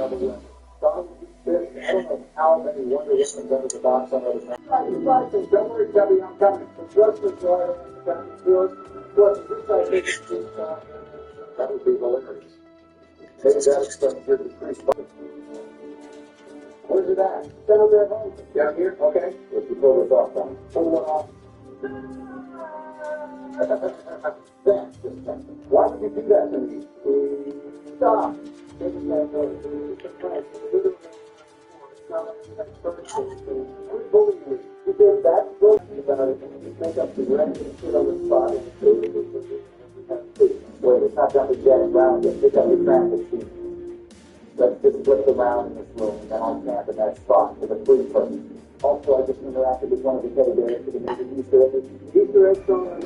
the way. Don, there's how many Wonder Women under the box on other things. Don't worry, Debbie, I'm coming. The trust is right. What this I think is that would be hilarious. Maybe that's some good decrease. Where's it at? Down there at home. Down here? Okay. Let's pull this off then. Pull one off. Why would you do that to me? Stop. You did that about it. You make up the rent and sit on the spot. Wait, it's not jumping jack around and pick up the traffic sheet. Let's just flip around in this room and then I'll camp in that spot with a free person. Also, I just interacted with one of the teddy bears to make an Easter egg. Easter egg song on the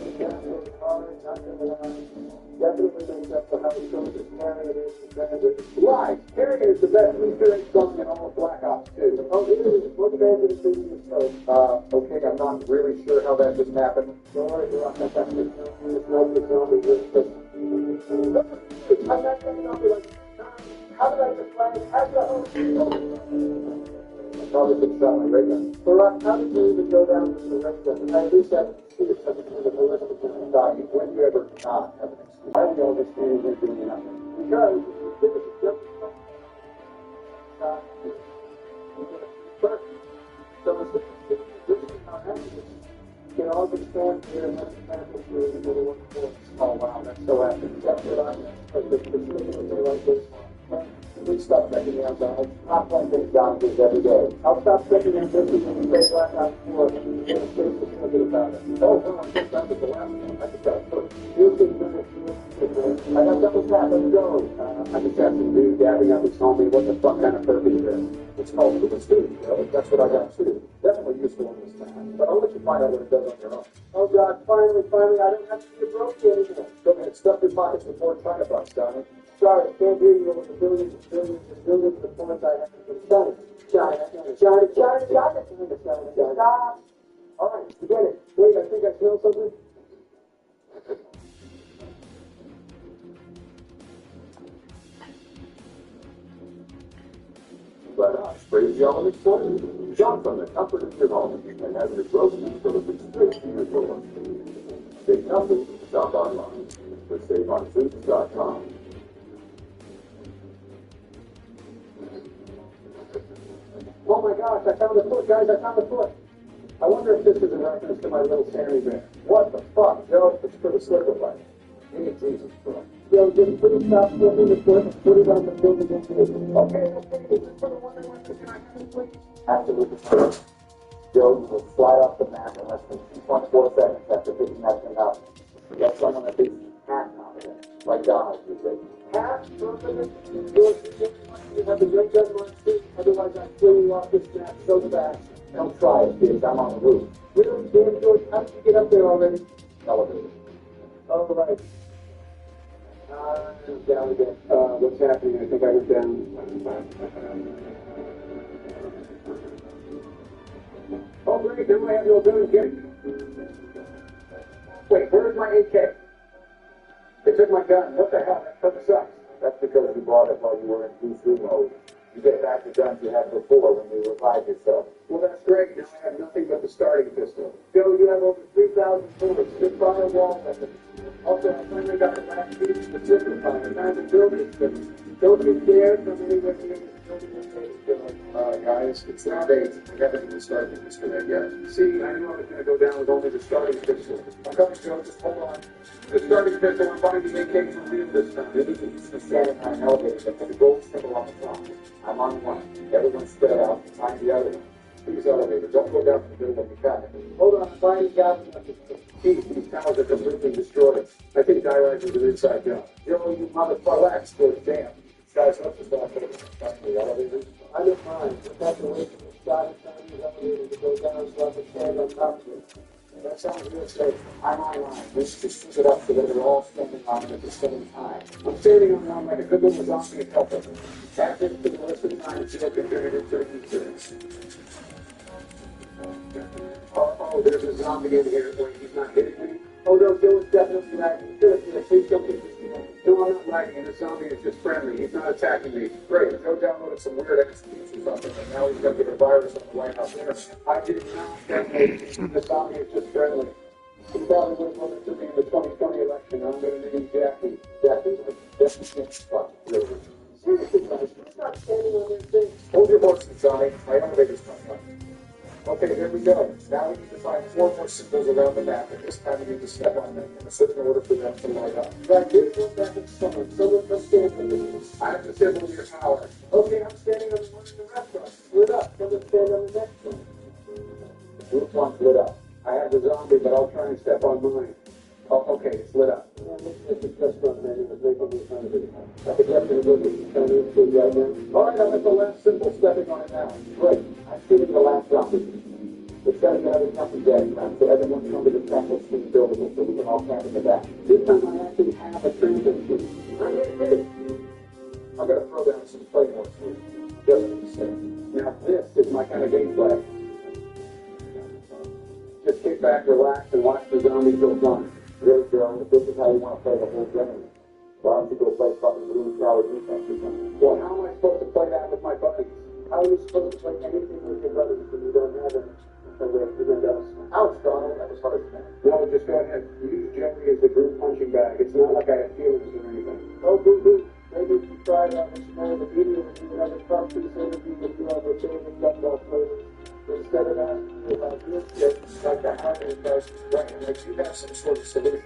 definitely makes up for how it shows that Harriet is the best. Right! Harriet is the best Easter egg song in all of Black Ops 2. Oh, it is. What band did it do you say? Okay, I'm not really sure how that just happened. Don't worry, you're not that bad. It's not the zombie, but I'm not going to be like, how did I just find it? How did I probably could shot my ray gun. For us, how did you even go down with the ray gun? And I at least have to see if something to the political society. When do you ever not have an excuse? I don't know this is doing nothing. Because this is just so this is not happening. You can all just stand here and let the family do it and go to work for it. Oh wow, that's so epic. That's what I mean. But the like this. Please stop checking in, Donald. I'm playing things down here every day. I'll stop checking in just because you say Black Ops 4 and get a space to think about it. Oh, no, I'm just done with the last one. I just got to put you can do it. I got double tap, let's go. I just have some dude dabbing up and telling me what the fuck kind of perfume is this. It's called Moving Studio. That's what I got too. Definitely useful in this time. But I'll let you find out what it does on your own. Oh God, finally, I don't have to be a broke anymore. Go ahead, stuff your pockets before trying to bust, Donnie. Sorry, I can't hear you over the billions and billions and billions of points I have to China. All right, forget it. Wait, I think I smell something. But praise the element for you. Shop from the comfort of your home and have your groceries delivered straight to your door. Save nothing, shop online with SaveOnFoods.com. Oh my gosh, I found a foot, guys, I found a foot. I wonder if this is a reference to my little Sammy bear. What the fuck, Joe? It's for the slipper fight. Hey, Jesus Christ. Joe, just please stop flipping the foot and put it on the building. Okay, this is for the one that wants to can I have it, please? Absolutely. Joe, you will slide off the map in less than 2.4 seconds after picking that thing up. You got someone that thinks half confident, like Donald, you said. Half confident? You have the red gun on too, otherwise I'm cleaning off this map so fast. Don't try it, kids. I'm on the roof. Really, damn George, how did you get up there already? Elevator. Oh, right. I'm down again. What's happening? I think I was down. Oh, great. Now I have no gun again. Wait, where's my AK? They took my gun. What the hell? That fucking sucks. That's because you bought it while you were in boost mode. You get back the guns you had before when you revived yourself. Well, that's great. Now I have nothing but the starting pistol. Joe, you have over 3,000 bullets. Spitfire wall weapons. Also, I finally got the last piece of the simplifier. Time to build it. Don't be scared from anywhere near the building. Guys, it's not 8. I haven't even started this for that yet. See, I knew I was going to go down with only the starting pistol. I'm coming, Joe. Just hold on. The starting pistol, I'm finding the AK from real this time. You need to use the standing on an elevator that has a gold symbol on the top. I'm on one. Everyone's spread out. Find the other one. Please elevator. Don't go down to the middle of the cabin. Hold on. I'm finding got Keith, these towers are completely destroyed. I think Direx is an inside job. Joe, you motherfucker, that's good. Damn. Guys, let's just not take the elevator. I don't mind. Just have to wait for the guy to turn the elevator to go down so I can stand on top of it. That sounds real safe. I'm online. Let's just fix it up so that we're all standing on it at the same time. I'm standing on it like a good little zombie and help us. Tap into the rest of the time and see what can turn it into an Easter egg. Oh, there's a zombie in here. Wait, he's not hitting me. Oh no, Joe is definitely lagging. Please don't get this. No, I'm not lagging, and the zombie is just friendly. He's not attacking me. Great, Joe downloaded some weird exploits or something, and now he's got to get a virus on the White House internet. I did not download. The zombie is just friendly. He probably would have voted for me in the 2020 election. I'm going to name Jackie. Jackie. Fuck, really. Seriously, guys, you're not standing on this thing. Hold your horses, Johnny. My elevator's coming up. Okay, here we go. Now we need to find 4 more symbols around the map, and this time we need to step on them in a certain order for them to light up. Right, here's one back in someone. Someone come stand with me. I have the symbol of your power. Okay, I'm standing on the one in the restaurant. Lit up. Someone stand on the next one. Group one's lit up. I have the zombie, but I'll try and step on mine. Oh, okay, it's lit up. This is restaurant menu with maple leaf under it. I think that's going to go to the right now. All right, I'm at the last symbol, stepping on it now. Great. I'm shooting the last zombie. It's got to get out of the country diagram, so everyone's come to the sample screen buildable, so we can all camp in the back. This time I actually have a transit screen. I'm going to throw down some claymores here, just for the sake. Now, this is my kind of gameplay. Just kick back, relax, and watch the zombies go fun. Really, Joe, if this is how you want to play the whole game, why don't you go play fucking blue shower defense or something? Well, how am I supposed to play that with my buddies? How are you supposed to play anything with your buddies when you don't have any? So we have to do that. Ouch, Donald, that was hard. No, just go ahead. Use Joey as the group punching bag. It's not like I have feelings or anything. Oh, boo-boo. Maybe if you try to explore the video and do another top piece interview with you on your favorite football players. Instead of asking you about this, just like the harmony does, right? Like you have some sort of solution,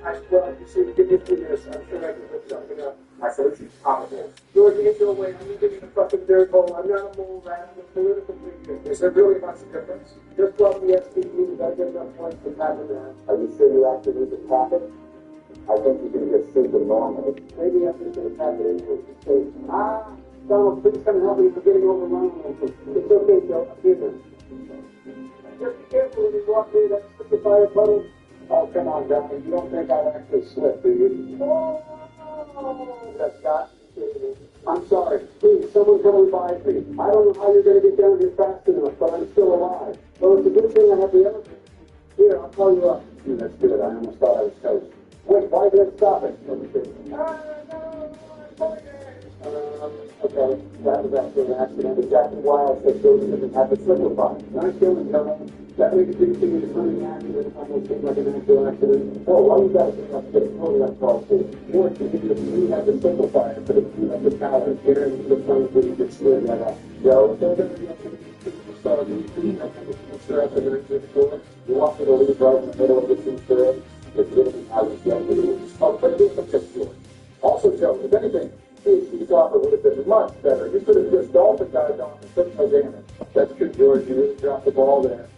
right? Well, you see, give me 2 minutes. I'm sure I can whip something up. My solution's powerful. George, get your way. I'm leaving in the fucking dirt hole. I'm not a mole rat. I'm a political figure. Is there really much difference? Just love the SPD. I get enough points to tap it down. Are you sure you actually need to tap it? I think you can just shoot them normally. Maybe I'm just going to tap it into the state. Donald, please come help me for getting overrun. It's okay, Joe. I'm here. Just be careful when you walk through that slip of fire puddle. Oh, come on, Donald. You don't think I'll actually slip, do you? Oh, that's got to. I'm sorry. Please, someone come revive me. I don't know how you're going to get down here fast enough, but I'm still alive. Well, it's a good thing I have the elevator. Here, I'll call you up. That's good. I almost thought I was toast. Wait, why did it stop it? Okay, that was actually an accident. Exactly why I said Joe didn't have the simplify. Nice feeling, Donald. That makes it seem it's running accident. Almost seems like an actual accident. Oh, why you guys think that's just totally uncalled for? George, you have the simplifier, but if you have the power, get into the front where you can slid that up. Joe, so then you have to start you have to start the next before. You want me to leave right in the middle of the two-third. It's getting out of the oh, but here's the picture. Also, Joe, if anything, PhD soccer would have been much better. You could have just dolphin dived on and took no damage. That's true, George. You really dropped the ball there.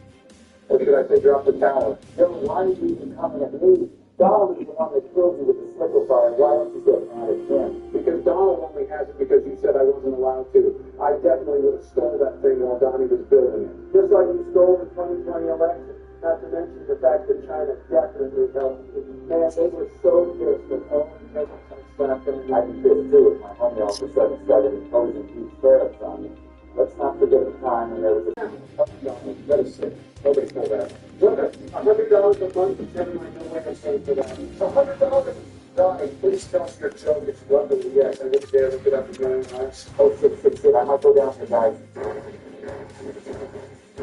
Or should I say drop the tower? Joe, why are you even coming at me? Donald is the one that killed you with the simplifier. Why don't you get mad at him? Because Donald only has it because you said I wasn't allowed to. I definitely would have stole that thing while Donnie was building it. Just like you stole the 2020 election. Not to mention the fact that China definitely helped you. Man, they were so pissed that no one ever slapped them. I'd be pissed too if my homie all of a sudden started imposing huge tariffs on me. Let's not forget the time when there was a... That is sick. Nobody told that. What $100 a month and never mind no way I'm paying for that. $100? Donnie, please tell me your joke. It's lovely. Yes, I wouldn't dare look it up again. Oh, shit. I might go down here, guys.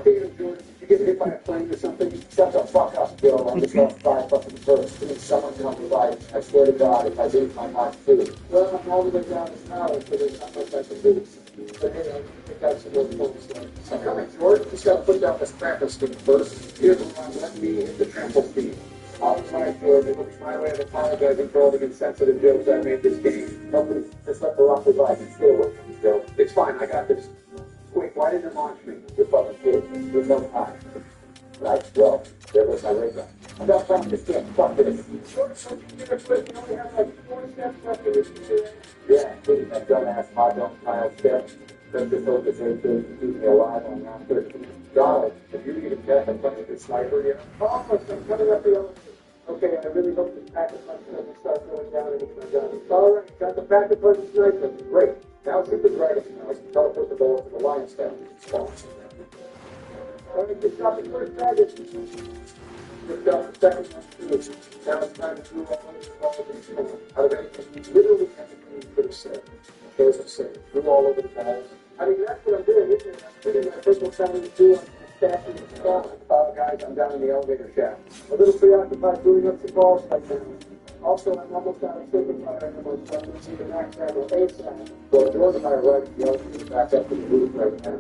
Damn, George, you get hit by a plane or something? Shut the fuck up, Bill. I'm just on fire fucking first. Please, someone come revive. I swear to God, if I lose my mind too. Well, I'm all the way down this tower, so there's not much I can do. But hey, I think that's a little focus. I'm coming, George. Just gotta put down this trample scheme first. Here's the one. Let me hit the trample scheme. All right, George. It looks my way of apologizing for all the insensitive jokes I made this game. Nobody, just let the rock revive and stay away from me, Joe. It's fine. I got this. Wait, why didn't you launch me? You're fucking kidding. There's no time. Right, well, there goes my radar. I'm not practice yet. Fuck this. Sure, so you get a twist. You only have like 4 steps left in this shit. Yeah, including that dumbass hot dog pile step. Just to focus in to keep me alive on round 13. God, if you need a death, I'm punching the sniper here. Almost, I'm coming up the elevator. Okay, I really hope this packet punch doesn't start going down anytime down. Alright, got the packet punch sniper. Great. Now shoot the dragon. Now let's teleport the ball to the lion's den. Alright, good shot the first target. picked up the second one too. Now it's time to do all those balls out of anything you literally anything you could have said. Those are saying, threw all over the balls. I mean, that's what I'm doing, isn't it? I'm putting my personal time to do on stacking the ball. Guys, I'm down in the elevator shaft. A little preoccupied doing up the balls right now. Also, I'm almost out of sleeping fire in my son. I'm going to max out of ASAP. Well, George and I are right in the elevator back up to the roof right now.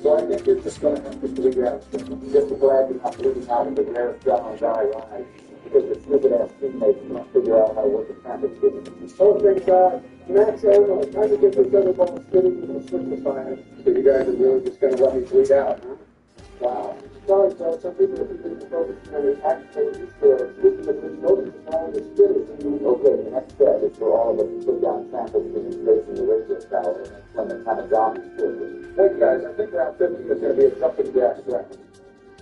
So I think you're just going to have to figure out. Just glad you're not bleeding out of the rarest down guy ride. Because the stupid ass teammates can't figure out how to work the traffic system. Oh, thank God. Max out. I'm trying to get this other ball spinning with a switch fire. So you guys are really just going to let me bleed out, huh? Wow. Sorry, so some people are thinking focusing on the actual skills. This is the notice of all the skills. Okay, the next step is for all of us to put down samples facing the radio tower when the kind of zombie skills. Wait, guys, I think round 50 is going to be a jumping jack round.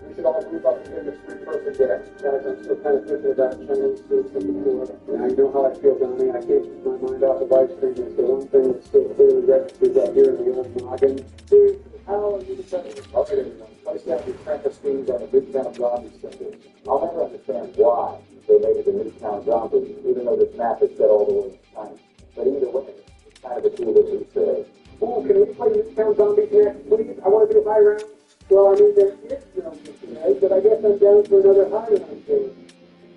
We should all group up and get this three-person deck. Guys, I'm still kind of thinking about Chinese food from before. Now, you know how I feel, Donnie. I can't keep my mind off of ice cream. It's the one thing that's still clearly registered up here in the old noggin. Dude, how are you deciding? Okay, everyone. Place down these cracker schemes on the Newtown zombie symbol. I'll never understand why they made it a Newtown zombie, even though this map is set all the way to China. But either way, it's kind of a cool little say. Oh, can we play Newtown zombies next, please? I want to do a high round. Well, I mean, there is no tonight, but I guess I'm down for another high round game.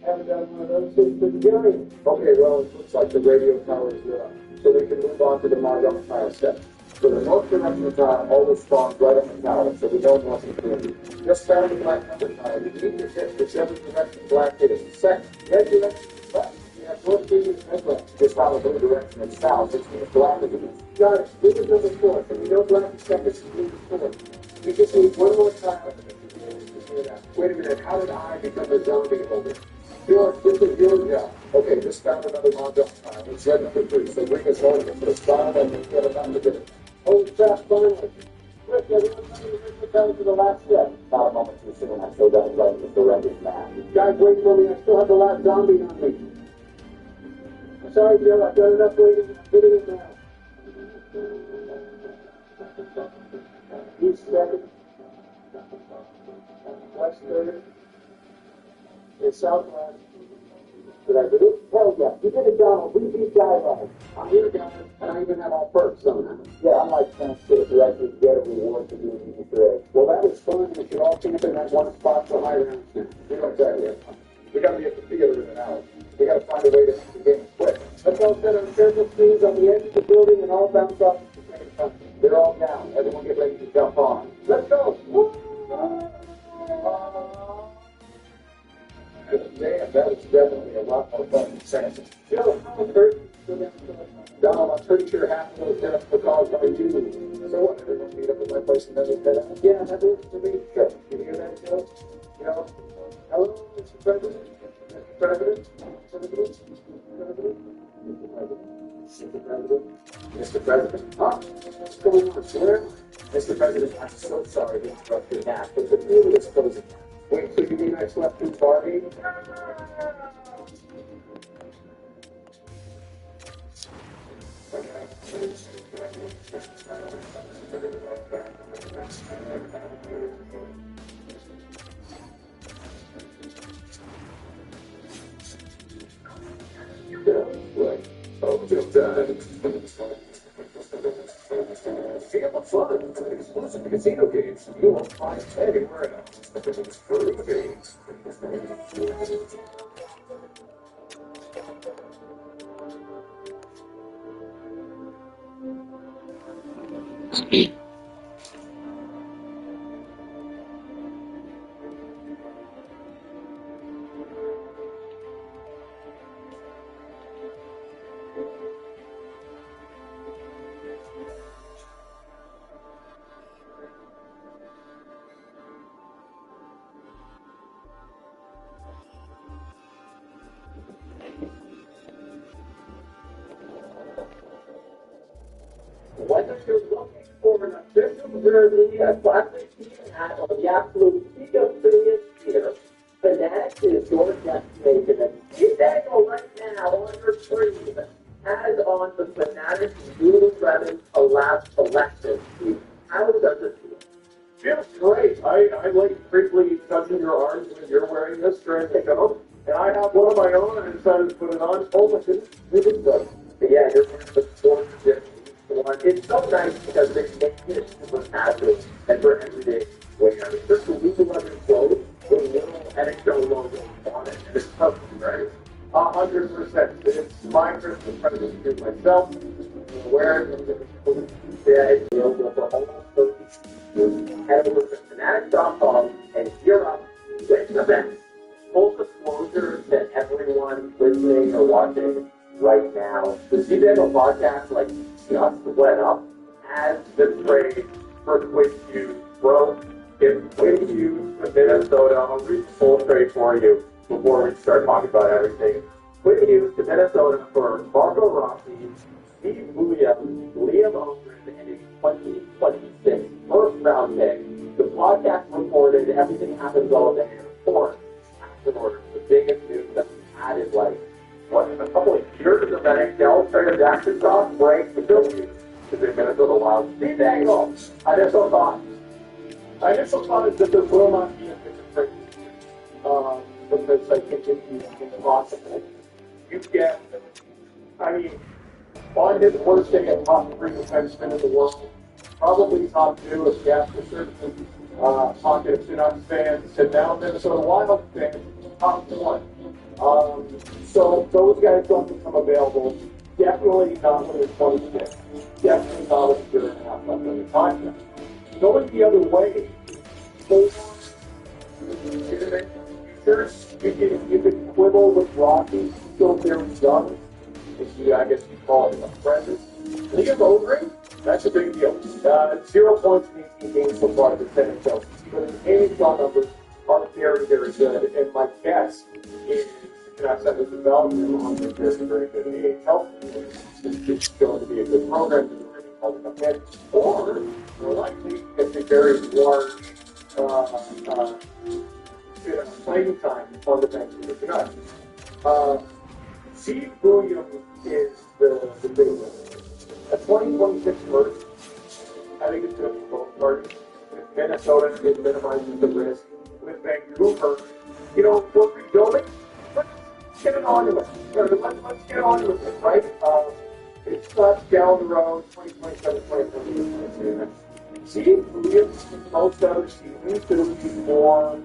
Haven't done one of those since the beginning. Okay, well, it looks like the radio tower is lit up, so we can move on to the Mahjong tile set. So the north direction tile always spawns right on the tower, so we know what's included. Just found the black number tile. You need to hit whichever direction black hit is. Second, red direction is left. You have north fingers and left. Just follow the direction is south. It's the black is east. Got it. This is number 4. So we know black is second, it's number 4. We just need one more tile. Wait a minute, how did I become a zombie holder? George, this is your job. Okay, just found another Mahjong tile. It's red number 3, so bring us home for the style and we'll get about to get it. Holy crap, finally. Quick, everyone, let me bring down to the last step. Not a moment too soon, I still got right to surrender now. Guys, wait for me, I still have the last zombie on me. I'm sorry, Joe, I've got enough waiting. I'm getting it now. East second. West third. And southwest. Did I do it? Hell yeah. You did it, Donald. We beat guy right. I'm here, guys, and I even have all perks somehow. Yeah, I'm like Sensitive. You actually get a reward for doing these threads. Well, that was fun. We should all camp in that one spot for high rounds now. We know exactly have fun. We got to get the theater in an hour. We got to find a way to make the game quick. Let's all set on careful screens on the edge of the building and all bounce off at the same time. They're all down. Everyone get ready to jump on. Let's go. Damn, that was definitely a lot more fun than Samson. Joe, how hurt? Donald, I'm pretty sure half of those deaths were caused by you. So what, everyone meet up at my place and then we'll head out? Yeah, that is for me. Sure. Can you hear that, Joe? You know? Hello, Mr. President? Mr. President? President? President? Mr. President? Mr. President? Huh? What's going on, sir? Mr. President, I'm so sorry to interrupt your nap, but the theater is closing. Wait, so you mean I slept through Barbie? Feel the fun, exclusive casino games you won't find anywhere else. Whether you're looking for an official jersey, a classic team hat, or the absolute peak of premium gear, Fanatics is your destination. And Steve Dangle right now on your screen has on the Fanatics Lululemon Collab Collection. How does it feel? Feels great. I like briefly touching your arms when you're wearing this. string to go. And I have one of my own, and I decided to put it on. Oh my goodness, it is good. But yeah, you're wearing the sports edition one. It's so nice because they make it super casual and for everyday wear. I mean, just the weekly on your clothes, the little NHL logo on it, and it's perfect, right? 100%. It's my Christmas present to myself. Wear it. Yeah, it's available for almost 30 years. Head over to fanatics.com and gear up with events. Full disclosure that everyone listening or watching right now, the CBNO podcast, like, just went up as the trade for Quick Hughes. Bro, if Quick Hughes to Minnesota, I'll read the full trade for you before we start talking about everything. Quick Hughes to Minnesota for Marco Rossi, Steve Williams, Liam Ogren, and a 2026 first round pick. The podcast reported everything happens all day. Of course, afterwards, the biggest news that we had is like, what, a couple of years of NHL transaction talk break the Phillies to the Minnesota Wild. Steve Dangle, initial thoughts. My initial thought is that there will not be a bigger trade. Because I think it's possible. You get, I mean, on his worst day at top 3 defensemen in the world, probably top 2 if Gasper talking Canucks fans, and now Minnesota Wild fans, top 1. So those guys don't become available. Definitely not when they're 26. Definitely not with a year and a half left on the contract. Going the other way, you could quibble with Rocky, still very young. I guess you call it a present. Liam Ogren, that's a big deal. 0 points in 18 games so far for NHL. But his NHL numbers are very, very good. And my guess is, and I've said this about him on the very, very good AHL team, it's going to be a good program to really help them ahead. Or, more likely, it's a very large playing time on the bench of the Canucks. Steve Williams is the big one. A 2026 first, I think it's going to be both parties. With Minnesota, it minimizes the risk. With Vancouver, you know, we're rebuilding. Let's get it on with it. Let's get on with it, right? It's not down the road, 2027, 2028. Steve Williams, most other seasons, there will be more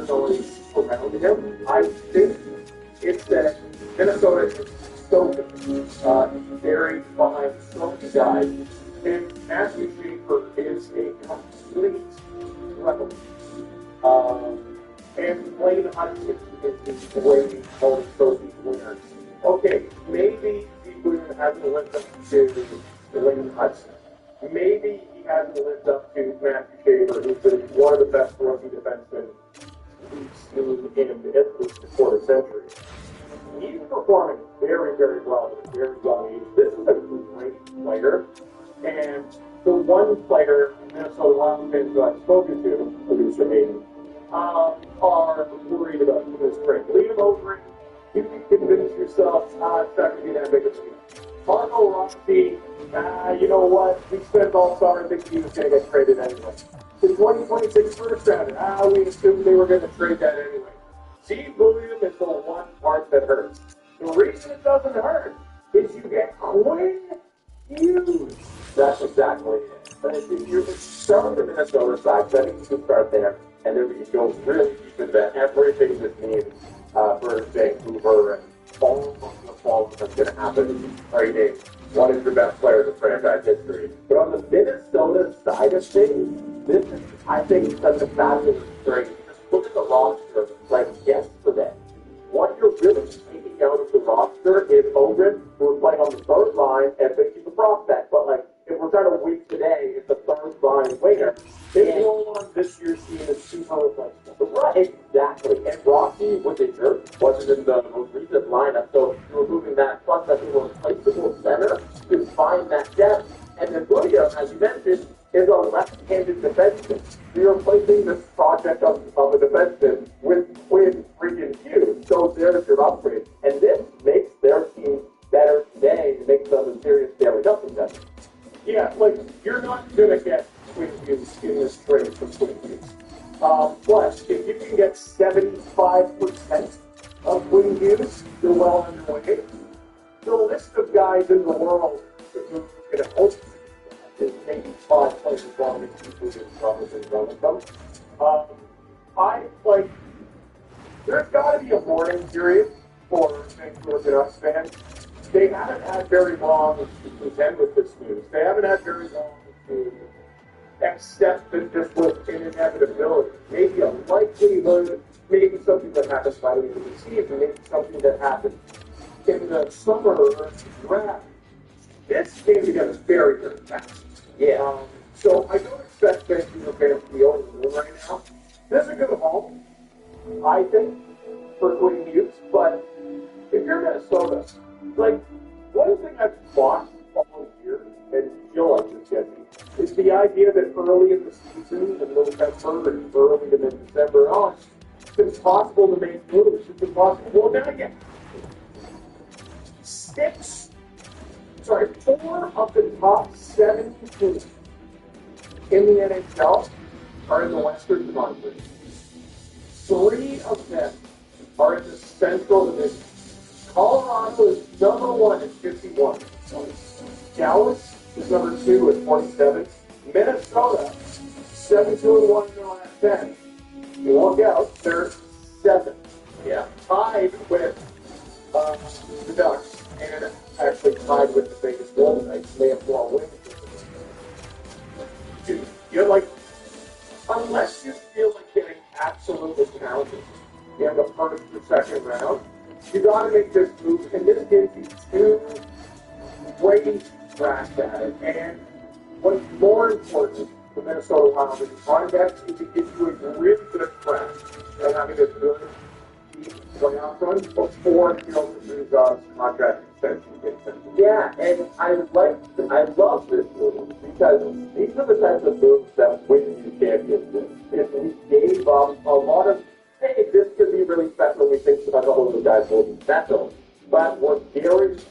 noise around him. I think it's that Minnesota is so buried behind so many guys, and Matthew Schaefer is a complete rebel. And Blaine Hudson is the way he calls those winners. Okay, maybe Steve Williams hasn't lived up to Blaine Hudson. Maybe he hasn't lived up to Matthew Schaefer, who's been one of the best rookie defensemen we've seen in at least the quarter century. He's performing very, very well at a very young age. This is a great player, and the one player Minnesota Wild fans who I've spoken to, producer Hayden, are worried about this trade. Liam Ogren, you can convince yourself it's not going to be that big of a deal. Marco Rossi, you know what? We spent all summer thinking he was going to get traded anyway. The 2026 first rounder, we assumed they were going to trade that anyway. Steve Williams is the one part that hurts. The reason it doesn't hurt is you get Quinn Hughes. That's exactly it. But if you're selling the Minnesota side, I think you can start there, and then we can go really deep into everything that means for Vancouver and all of the fall that's going to happen in trading one of your best players in franchise history. But on the Minnesota side of things, this is, I think, such a fabulous trade. Just look at the roster like yesterday. What you're really taking out of the roster is Ogren, who is playing on the third line, and he's a prospect. But like, if we're trying to week today, it's a third line winger. It's the only one this year's team is super replacement. Right, exactly. And Rossi was injured, wasn't in the most recent lineup, so you're moving that plus that's a replaceable center to find that depth. And then Williams, as you mentioned, is a left-handed defenseman. So you're replacing this project of a defenseman with freaking Hughes. So there's your upgrade. And this makes their team better today and makes them a serious damage up contender. Yeah, like, you're not going to get Quinn Hughes in this trade from Quinn Hughes. But if you can get 75% of win views, you're well underway. The list of guys in the world who can host is maybe 5 players long as people who probably run with them. There's got to be a mourning period for Vancouver Canucks fans. They haven't had very long to contend with this news. They haven't had very long to accept that this was an inevitability. Maybe a likelihood, maybe something that happened by the end of the season, maybe something that happened in the summer or the draft. This came together very, very fast. Yeah. So I don't expect Vancouver fans to be over the moon right now. This is a good home, I think, for Quinn Hughes. But if you're Minnesota, one thing I've watched all year, and you'll understand me, is the idea that early in the season, in November and early in December on, it's possible to make moves. It's impossible. Well, now you get 4 of the top 7 teams in the NHL are in the Western Conference. 3 of them are in the Central Division. Colorado is number 1 at 51. Dallas is number 2 at 47. Minnesota, 7-2-1 in their last 10. You look out, they're 7. Yeah. Tied with the Ducks, and actually tied with the Vegas Golden Knights. They have 4 wins. Dude, you're unless you feel like getting absolutely pounded in the first or second round, you got to make this move, and this gives you 2 ways to crash at it. And what's more important for Minnesota Wild is on deck is to give you a really good crash and having a good deep playoff run before the Oakland's contract extension gets in. Yeah, and I love this move because these are the types of moves that win you championships. If we gave up a lot of, hey, this could be really special, we think a couple of the guys will be special, but we're guaranteed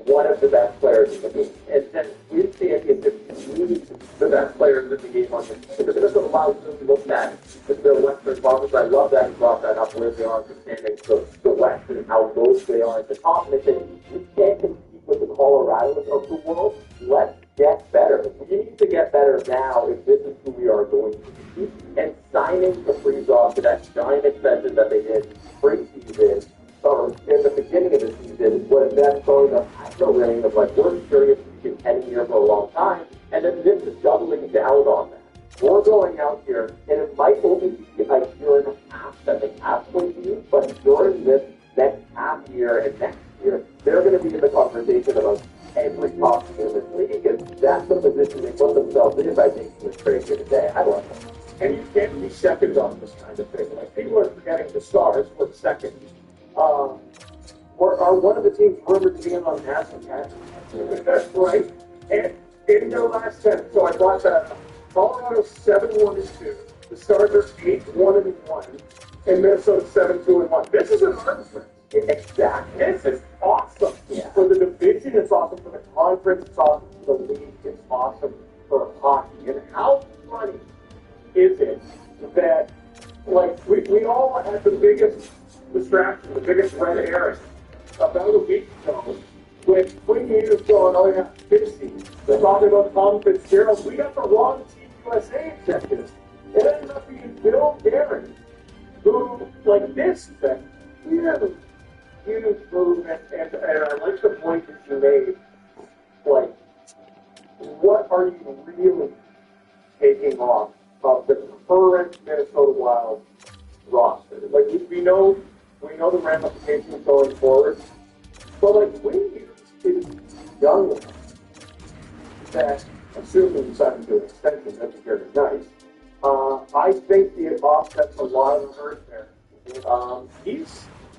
one of the best players in the game. And then in championships, you need the best players in the game on the team. This allows them to look at the Western Conference. I love that you brought that up, where they are understanding the West and how close they are at the top. And they say, we can't compete with the Colorados of the world. Let's get better. We need to get better now if this is who we are going to be. And signing the Kaprizov to that giant extension that they did pre-season, or in the beginning of the season, was then throwing a actual reign of we're serious, we can head here for a long time, and then this is doubling down on that. We're going out here, and it might only be a year and a half that they absolutely use, but during this next half year and next year, they're going to be in the conversation about every top team in this league, and that's the position they put themselves in by making this trade here today. I love it. And you can't be second on this kind of thing. People are forgetting the Stars were second. Are one of the teams rumored to be in on national catch? Right? And in their last 10, so I brought that up. Colorado 7-1-2. The Stars are 8-1-1. And Minnesota 7-2-1. This is an arbitrary. Exactly. This is awesome. Yeah. For the division, it's awesome for the conference, it's awesome for the league, it's awesome for hockey. And how funny is it that, we all had the biggest distraction, the biggest red herring about a week ago, with Quinn Hughes going, oh yeah, Fitzgerald. They're talking about Tom Fitzgerald. We got the wrong Team USA executives. It ended up being Bill Guerin, who, this is a huge, huge movement, and I like the point that you made. What are you really taking off of the current Minnesota Wild roster? We know the ramifications going forward, but Quinn Hughes is young enough that, assuming he signs into an extension, that's very nice. I think he offsets a lot of the hurt there.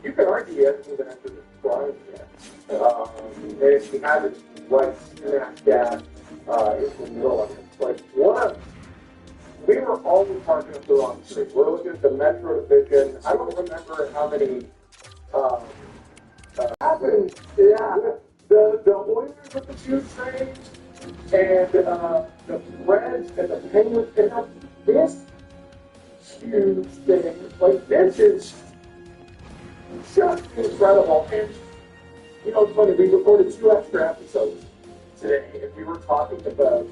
You could argue he hasn't even entered his prime yet. And he hasn't smack dab in the middle of it. We were always talking up the wrong street. We're looking at the Metro Division. I don't remember how many happened. Yeah, the Oilers with the 2 trades, and the Reds and the Penguins. And this is just incredible. And, you know, it's funny, we recorded 2 extra episodes today, and we were talking about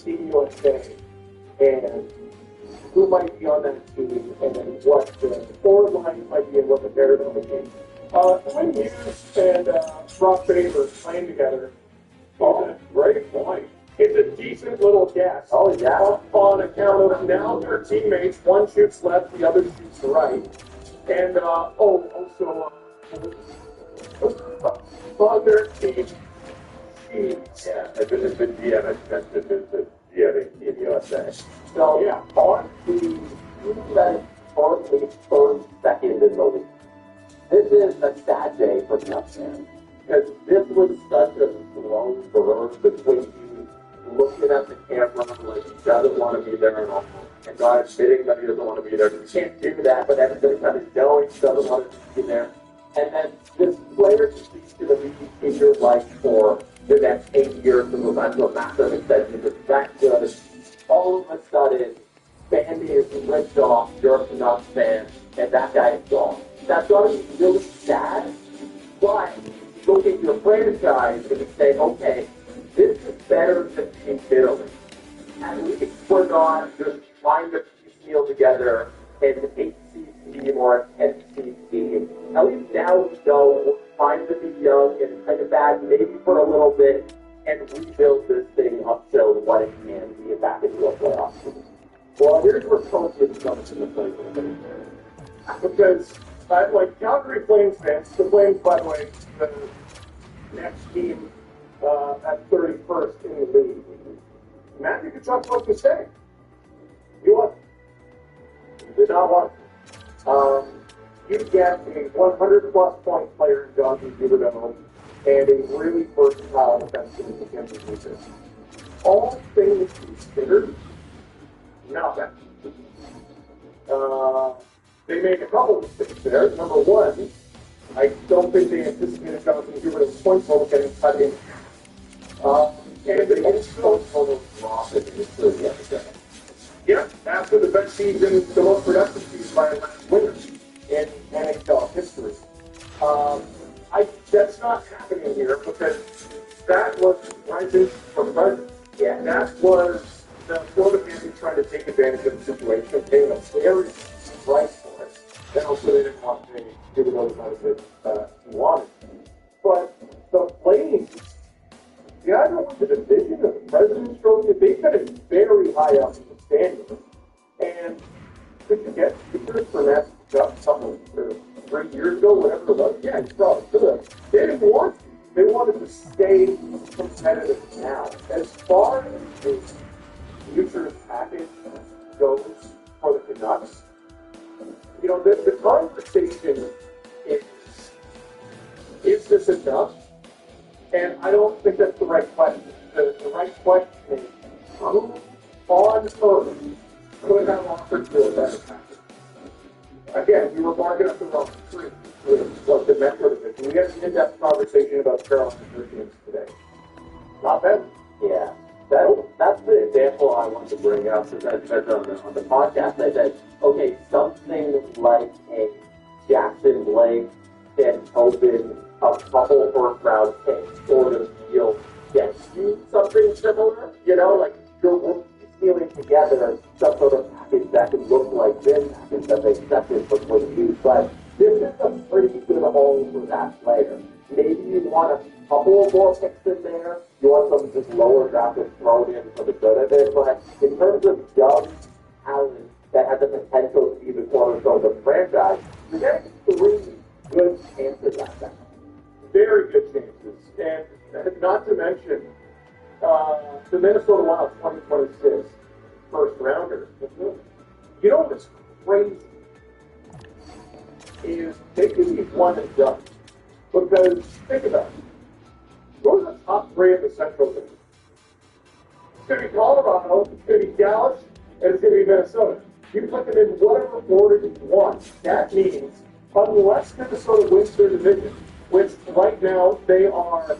Team USA and who might be on that team, and then what the forward line might be and what the Bears are making. Quinn Hughes and Rob Faber playing together. Oh, great point. It's a decent little guess. Oh, yeah. On account of now their teammates, one shoots left, the other shoots right. And, also, on their team, Yeah, it's been DM, it's been DM in USA. So, yeah. on the team that is currently third, second in the league, this is a sad day for Canucks fans. Because this was such a slow burn between you looking at the camera like he doesn't want to be there and all, and not admitting that he doesn't want to be there. You can't do that, but everybody kind of knowing he doesn't want to be there. And then this player just needs to be in your life for the next 8 years to move on to a massive extension. But that good, all of a sudden, Band-Aid is ripped off, you're a Canucks fan, and that guy is gone. That's got to be really sad, but you look at your franchise and you say, okay, this is better than being Italy. At least we're not just trying to piecemeal together an 8-seed team or an 10-seed team. At least now we know we're trying to be young and kind of bad maybe for a little bit and rebuild this thing up to what it can be back into a playoff team. Well, here's where Coach comes into play. Because, like Calgary Flames fans, the Flames, by the way, the next team at 31st in the league. Matthew Tkachuk wants to stay. You want? You did not want. You get a 100-plus point player in Jonathan Huberdeau and a really versatile defenseman in Mackenzie Weegar. All things considered, not bad. They made a couple of mistakes there. Number one, I don't think they anticipated Jonathan Huberdeau's point total getting cut in. And they also total loss at the episode. Yeah, after the best season, the most productive season by last winners in NHL history. That's not happening here because that was present from present. Yeah, that was the Florida Panthers trying to take advantage of the situation, paying a very price for it. Then also they didn't want to pay Huberdeau the that he wanted. But the Flames, the either won the division of the President's Trophy, they finished very high up in the standings. And could you get speakers for that something 3 years ago, whatever it was? Yeah, you probably could. They didn't want to. They wanted to stay competitive now. As far as the future package goes for the Canucks, you know, the conversation is this enough? And I don't think that's the right question. The right question is, who on earth could have offered you a better package? Again, we were barking up the wrong tree with the Metro Division. We had an in-depth conversation about Carolina Hurricanes today. Not bad. Yeah. That's the example I want to bring up. As I said on the podcast, I said, okay, something like a Jackson Blake can open a couple first-round picks sort of deal gets you something similar. You know, like you're piecemealing together some sort of package that can look like this package that they accepted for Quinn Hughes. But this is a pretty good home for that player. Maybe you want a couple more picks in there. You want some just lower drafted thrown in for the good of it. But in terms of young talent that has the potential to be the cornerstone of the franchise, you're getting 3 good chances at that. Very good chances. And not to mention, the Minnesota Wild 2026 first rounder. You know what's crazy is they could be one and done. Because think about it. Those are the top 3 of the Central Division. It's going to be Colorado, it's going to be Dallas, and it's going to be Minnesota. You put them in whatever order you want. That means, unless Minnesota wins their division, which right now they are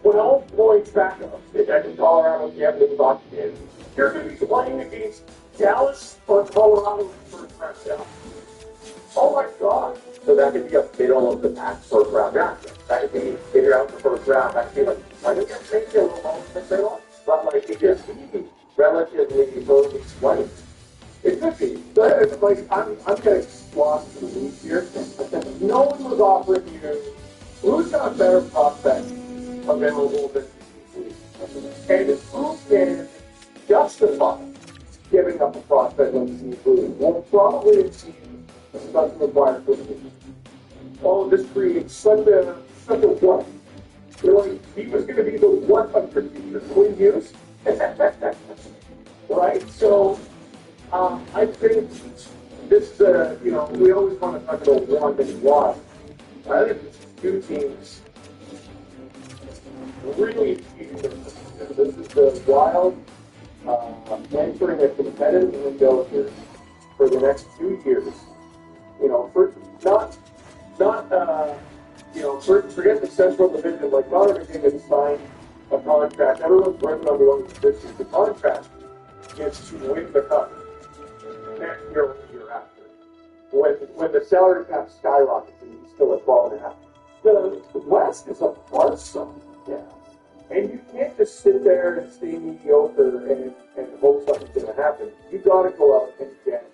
12 points back up, and Colorado can't win hockey games, you're going to be playing against Dallas or Colorado for the first round. Oh my God! So that could be a middle of the pack first round draft pick. That could be if you're out in the first round. That could be like, I think that's maybe a little low for sale, but like it could be relatively early 20s. It could be. But, like I'm getting lost in the weeds here. No one was offering you. Who's got a better prospect available than DC? And who can justify giving up a prospect like DC? Well, probably a team that doesn't require 15. Oh, this creates such a what? You're like, he was going to be the 100 Queen use. Right? So, I think this, we always want to talk about one and one. I think it's two teams really keeping their position. This is the Wild entering a competitive window here for the next 2 years. Forget the Central Division. Like, not everything is signed a contract. Everyone's working on the organization. The contract is to win the cup next year or the year after. When the salary cap skyrockets and he's still at 12.5. The West is a buzzsaw. Yeah. And you can't just sit there and stay mediocre and hope something's going to happen. You got to go out and get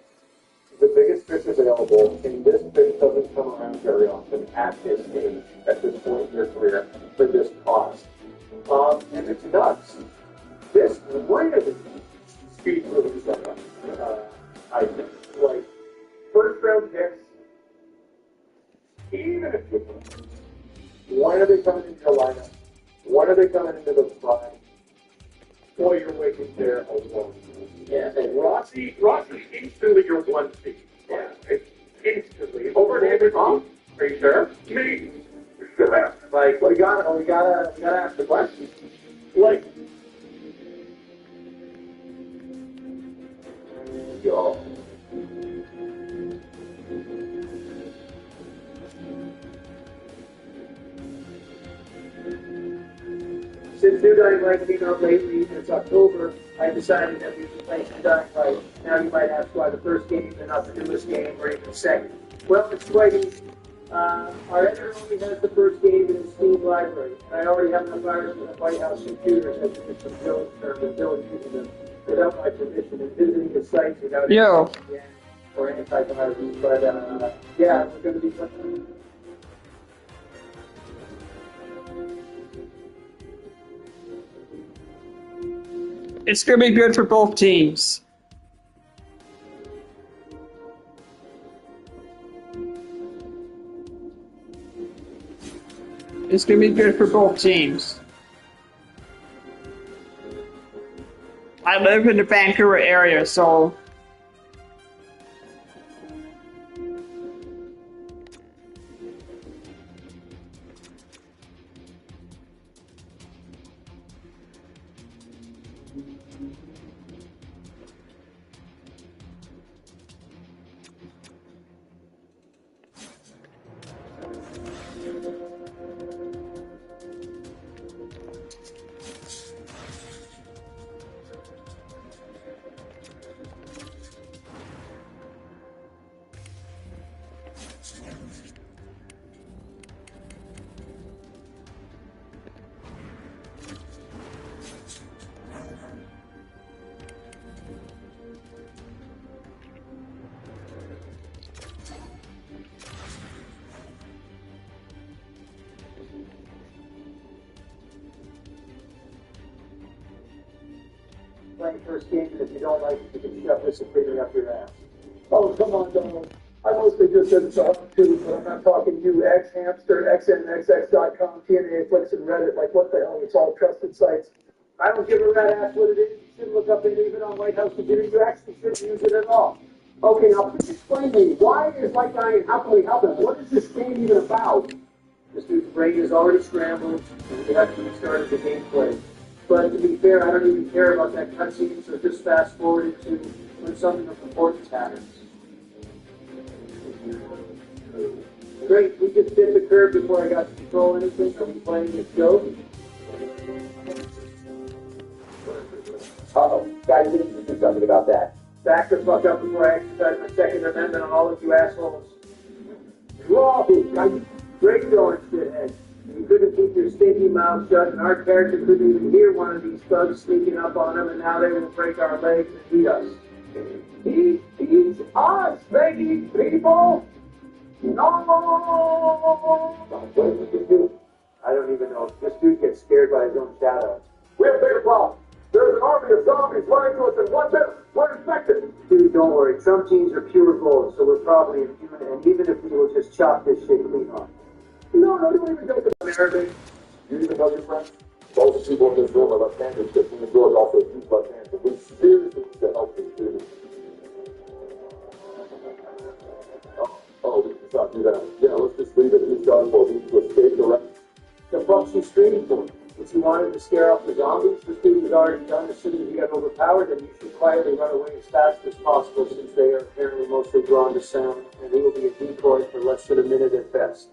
the biggest fish available, and this fish doesn't come around very often at this stage, at this point in your career, for this cost. And it's nuts. This really speaks for the I think. Like, first round picks, even if you when are they coming into your lineup? When are they coming into the front? Boy, you're waiting there alone. Yeah, and Rossi, instantly you're one seed. Yeah, instantly. Over to Andrew Tom? Are you sure? Me. Like, we gotta ask the question. Like, yo. Since New Dying Light came out lately, it's October, I decided that we should play New Dying Light. Now you might ask why the first game and not the newest game or even the second. Well, it's quite easy. Our editor only has the first game in his Steam library. And I already have the virus in the White House computer so it's some Bill using them without my permission and visiting the site without or anti-virus. But yeah, we're going to be playing. It's going to be good for both teams. It's going to be good for both teams. I live in the Vancouver area, so Playing first game, and if you don't like it, you can shove this and figure up your ass. Oh, come on, Donald. I mostly just said talk to, but I'm not talking you, Xhamster, XNXX.com, TNA, Flicks, and Reddit. Like, what the hell? It's all trusted sites. I don't give a rat ass what it is. You shouldn't look up it even on White House computer. You actually shouldn't use it at all. Okay, now please explain to me, why is Like Dying Happily Helping? What is this game even about? This dude's brain is already scrambled, and we have to restart the gameplay. But to be fair, I don't even care about that cutscene, so just fast forward to when something of importance happens. Great, we just hit the curve before I got to control anything. Are we playing this joke? Uh-oh, guys, we need to do something about that. Back the fuck up before I exercise my Second Amendment on all of you assholes. Whoa, great going, shithead. You couldn't keep your stinky mouth shut, and our character couldn't even hear one of these thugs sneaking up on him, and now they will break our legs and eat us. He eats us! They eat people! No! I don't even know. This dude gets scared by his own shadow. We have a bigger problem. There's an army of zombies running to us in 1 minute. We're infected. Dude, don't worry. Some teams are pure gold, so we're probably immune, and even if we will just chop this shit clean off. No, don't even go to America. You even know your friends? Most people in this room are left-handed, because me and George also use left hands, and we seriously need to help these dudes. Oh, we can not do that. Yeah, let's just leave it. He's done for. We need to escape the rest. The fuck's he screaming for? If you wanted to scare off the zombies, this dude was already done. As soon as he got overpowered, then you should quietly run away as fast as possible, since they are apparently mostly drawn to sound, and he will be a decoy for less than a minute at best.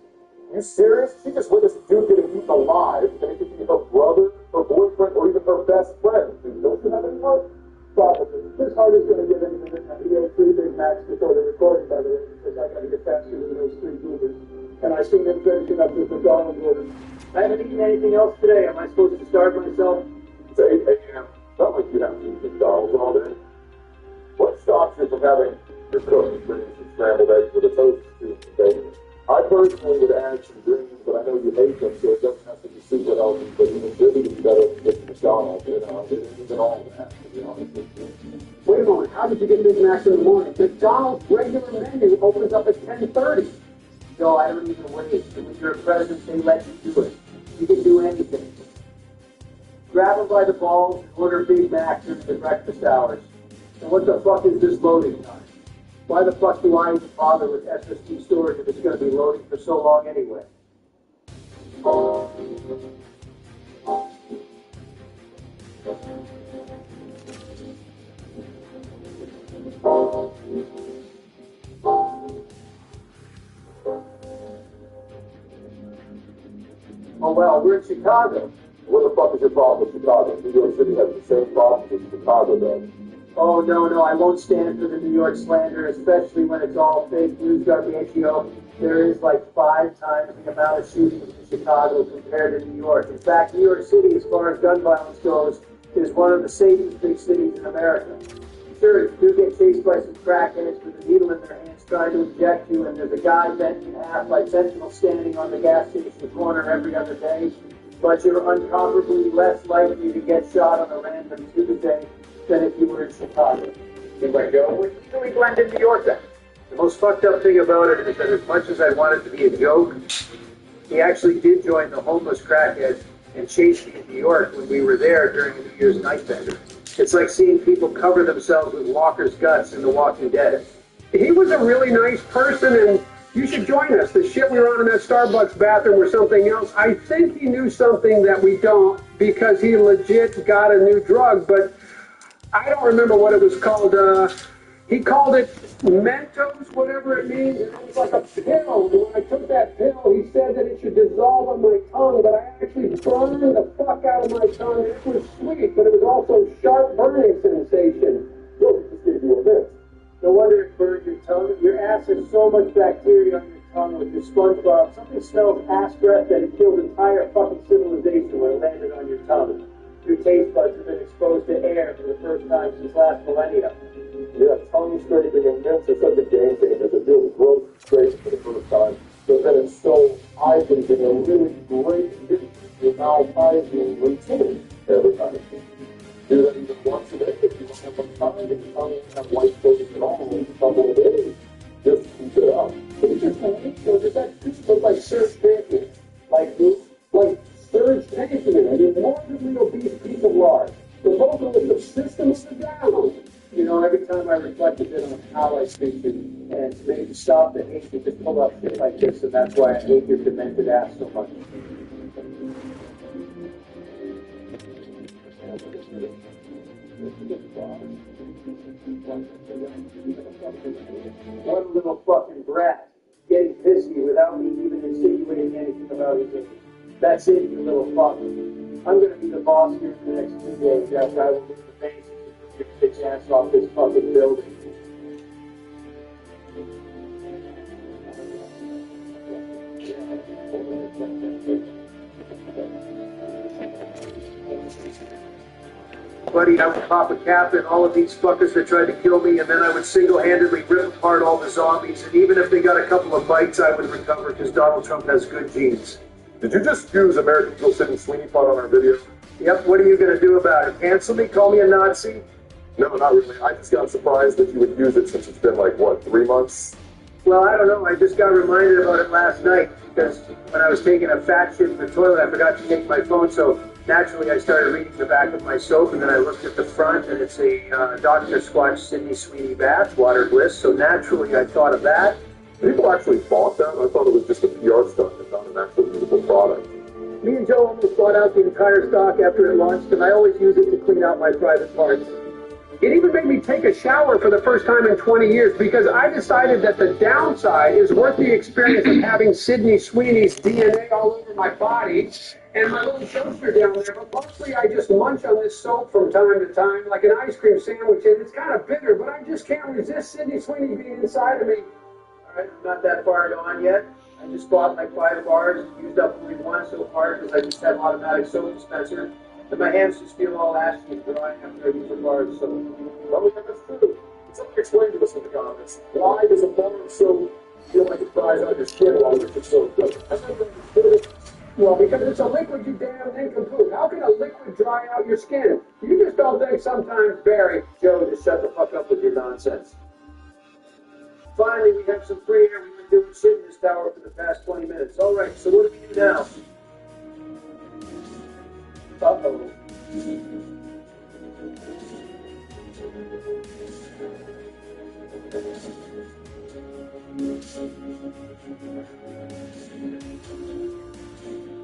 You serious? She just witnessed a dude getting eaten alive, and it could be her brother, her boyfriend, or even her best friend. Don't you have any heart? Probably. His heart is going to give any minute now. He had 3 Big Macs before the recording, by the way, because I got to get faster than those 3 goobers. And I seen him finishing up with the McDonald's order. I haven't eaten anything else today. Am I supposed to starve myself? It's 8 a.m. Not like you have to eat McDonald's all day. What stops you from having your cookies, greens, and scrambled eggs with a toast to today? I personally would add some greens, but I know you hate them, so it doesn't have to be super healthy. But even really, it's better to get McDonald's, you know, even all that, to be honest with you. Wait a moment. How did you get Big Macs in the morning? McDonald's regular menu opens up at 10:30. No, I don't even wait. When you're a president, they let you do it. You can do anything. Grab them by the balls and order Big Macs during the breakfast hours. And what the fuck is this loading time? Why the fuck do I even bother with SSD storage if it's going to be loading for so long anyway? Oh well, we're in Chicago. What the fuck is your problem with Chicago? New York City has the same problem as Chicago does. Oh, no, I won't stand for the New York slander, especially when it's all fake news garbagio. There is like 5 times the amount of shootings in Chicago compared to New York. In fact, New York City, as far as gun violence goes, is one of the safest big cities in America. Sure, you do get chased by some crackheads with a needle in their hands trying to inject you, and there's a guy bent in half by fentanyl standing on the gas station corner every other day, but you're incomparably less likely to get shot on a random Tuesday than if you were in Chicago. You might go, well, you really blend in New York then. The most fucked up thing about it is that as much as I want it to be a joke, he actually did join the homeless crackheads and chased me in New York when we were there during a New Year's night bender. It's like seeing people cover themselves with Walker's guts in The Walking Dead. He was a really nice person, and you should join us. The shit we were on in that Starbucks bathroom or something else. I think he knew something that we don't, because he legit got a new drug, but I don't remember what it was called. He called it Mentos, whatever it means. It was like a pill. And when I took that pill, he said that it should dissolve on my tongue, but I actually burned the fuck out of my tongue. It was sweet, but it was also sharp burning sensation. Yo, he just gave you a mint. No wonder it burned your tongue. Your ass has so much bacteria on your tongue with your SpongeBob. Something smells ass breath that it killed entire fucking civilization when it landed on your tongue. Your taste buds have been exposed to air for the first time since last millennia. Yeah, tongue scraping and mints are such a game changer. It feels gross scraping for the first time. But then it's so eye-pleasing and really great your mouth hygiene routine every time. Do that even once a day if you want to have a tongue and your tongue doesn't have white coating at all in a couple of days. Just keep it up. But it's just like, does that just look like Serge Tankian? Like who? Like Serge Tankian, a morbidly obese piece of lard. The vocalist of System of a Down. You know, every time I reflect a bit on how I speak to you, and to make you stop the hate, you just pull up shit like this, and that's why I hate your demented ass so much. One little fucking brat getting pissy without me even insinuating anything about his age. That's it, you little fuck. I'm gonna be the boss here in the next 2 days after I will leave the base and get your bitch ass off this fucking building. Buddy, I would pop a cap in all of these fuckers that tried to kill me, and then I would single-handedly rip apart all the zombies, and even if they got a couple of bites, I would recover because Donald Trump has good genes. Did you just use American Eagle Sidney Sweeney part on our video? Yep, what are you going to do about it? Cancel me? Call me a Nazi? No, not really. I just got surprised that you would use it since it's been like, what, 3 months? Well, I don't know. I just got reminded about it last night because when I was taking a fat shit in the toilet, I forgot to take my phone, so naturally I started reading the back of my soap, and then I looked at the front, and it's a Dr. Squatch Sidney Sweeney bath, Water Bliss, so naturally I thought of that. People actually bought that? I thought it was just a PR stunt and not an actual usable product. Me and Joe almost bought out the entire stock after it launched, and I always use it to clean out my private parts. It even made me take a shower for the first time in 20 years because I decided that the downside is worth the experience of having Sidney Sweeney's DNA all over my body and my little toaster down there. But mostly I just munch on this soap from time to time like an ice cream sandwich, and it's kind of bitter, but I just can't resist Sidney Sweeney being inside of me. All right, I'm not that far gone yet. I just bought like 5 bars, used up only one so far because I just have an automatic soap dispenser. And my hands just feel all ashy and dry after I use the bars, so... Well, that's true. Somebody explain to us in the comments, why does a bar of soap feel like it dries out your skin while liquid soap doesn't? I never understood it. Well, because it's a liquid, you damn nincompoop. How can a liquid dry out your skin? You just don't think sometimes, Barry. Joe, just shut the fuck up with your nonsense. Finally, we have some free air. We've been doing shit in this tower for the past 20 minutes. All right, so what do we do now? Uh-oh.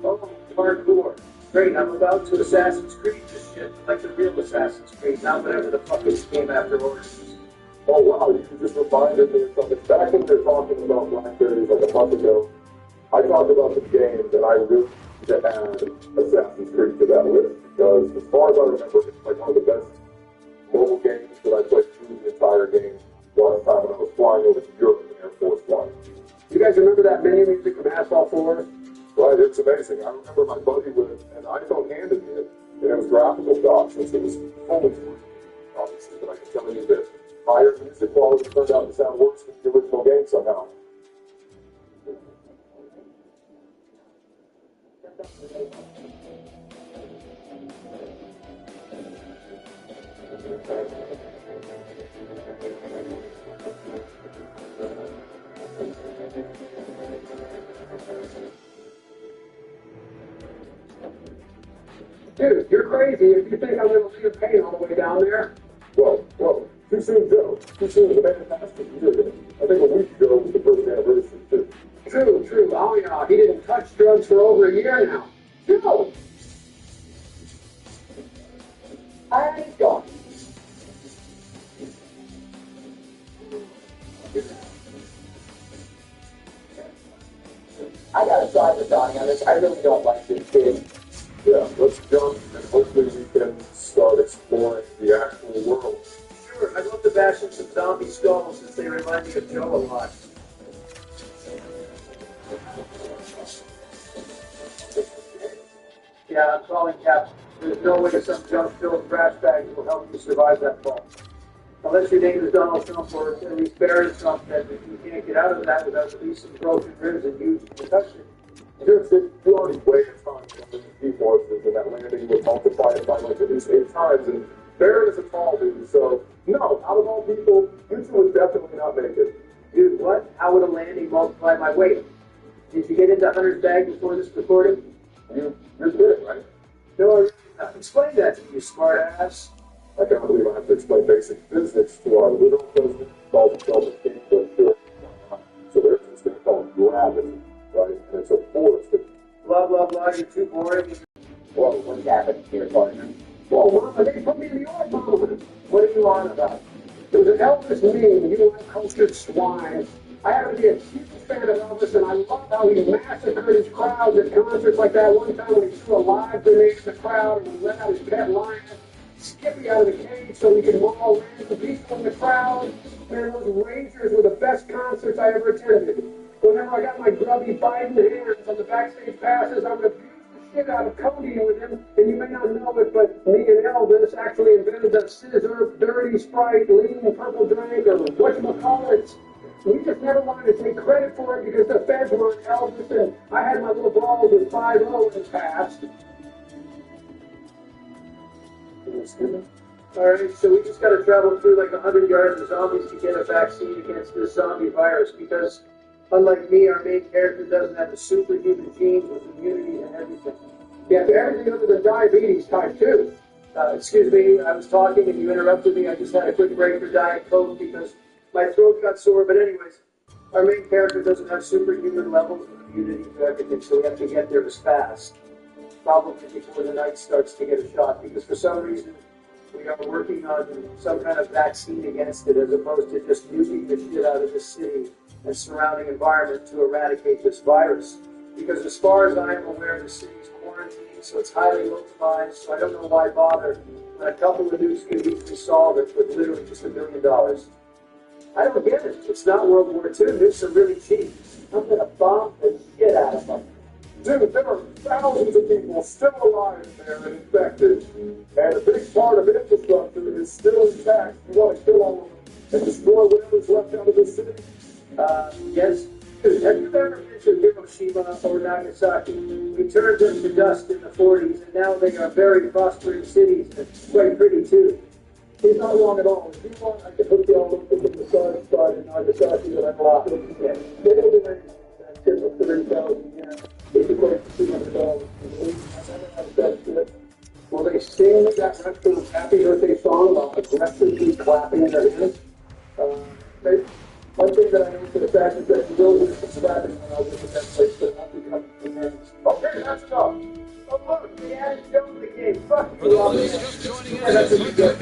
Oh, hardcore. Great, I'm about to Assassin's Creed this shit. Like the real Assassin's Creed, not whatever the fuck this game after Origins. Oh wow, you just reminded me of something. Back when we were talking about Blackberries like a month ago, I talked about the game that I really to add Assassin's Creed to that list because as far as I remember, it's like one of the best mobile games that I played through the entire game last time when I was flying over to Europe in Air Force One. You guys remember that menu music from Asphalt 4? Right, it's amazing. I remember my buddy with an iPhone handed me it, and it was graphical docs since it was fully free, obviously, but I can tell you that higher music quality turned out to sound worse than the original game somehow. Dude, you're crazy if you think I'm going to leave pain all the way down there. Well, too soon, Joe. Too soon. The man passed a year ago. I think a week ago was the first anniversary, too. True. Oh, yeah, he didn't touch drugs for over a year now. Joe! I'm gone. I gotta side with Donnie on this. I really don't like this kid. Yeah, let's jump and hopefully we can start exploring the actual world. Sure, I'd love to bash in some zombie skulls since they remind me of Joe a lot. Yeah, I'm calling Captain. There's no way some junk-filled trash bags will help you survive that fall. Unless your name is Donald Trump or at least Barry Trump, then you can't get out of that without at least some broken ribs and huge concussion. You already weighed a ton of the G-forces, and that landing would multiply it by like at least 8 times, and Barry is a tall dude, so no, out of all people, you two would definitely not make it. Dude, what? How would a landing multiply my weight? Did you get into Hunter's bag before this recording? You're kidding, right? No, I really not. Explain that to me, you smart ass. I can't believe I have to explain basic physics to our little president called himself a skateboard. So there's this thing called gravity, right? And it's a force that... Blah, blah, blah, you're too boring. Whoa, what's happening here, partner? Whoa, Mama, they put me in the oil, Mama. What are you on about? There's an Elvis meme, you uncultured swine. I happen to be a huge fan of Elvis, and I love how he massacred his crowds at concerts like that one time when he threw a live grenade in the crowd and let out his pet lion, Skippy, out of the cage so he could maul random people in the crowd. Man, those Rangers were the best concerts I ever attended. whenever I got my grubby Biden hands on the backstage passes, I would abuse the shit out of Cody with him. And you may not know it, but me and Elvis actually invented the scissor, dirty Sprite, lean purple drink, or whatchamacallit. We just never wanted to take credit for it because the feds were on Elvis, and I had my little balls with 5-0 in the past. Alright, so we just got to travel through like 100 yards of zombies to get a vaccine against this zombie virus because, unlike me, our main character doesn't have the superhuman genes with immunity and everything. Yeah, everything other than diabetes type 2. Excuse me, I was talking and you interrupted me. I just had a quick break for Diet Coke because my throat got sore. But anyways, our main character doesn't have superhuman levels of immunity to everything, so we have to get there as fast. Probably before the night starts to get a shot because for some reason we are working on some kind of vaccine against it as opposed to just nuking the shit out of this city and surrounding environment to eradicate this virus. Because as far as I am aware, the city's quarantined, so it's highly localized, so I don't know why bother when a couple of nukes can easily solve it with literally just $1 million. I don't get it. It's not World War II. Nukes are really cheap. I'm going to bomb the shit out of them. Dude, there are thousands of people still alive there and infected. And a big part of infrastructure is still intact. You want to kill all of them and destroy whatever's left out of the city? Yes. Dude, have you ever been to Hiroshima or Nagasaki? We turned them to dust in the 40s, and now they are very prospering cities and quite pretty too. He's not wrong at all. If you want, I can hook you all up with the massage spot in Nagasaki that I'm rocking. Yeah. They don't do anything. That tip of 30,000 yen. It's equates to $200. I've never had that shit. Will they sing that retro happy birthday song while aggressively clapping their hands? One thing that I know for the fact is that you will lose some slapping when I visit that place, but not become the man. Okay, that's enough. Oh, look, the ad is done the game. Fuck you, Rob. Yeah, that's what you get.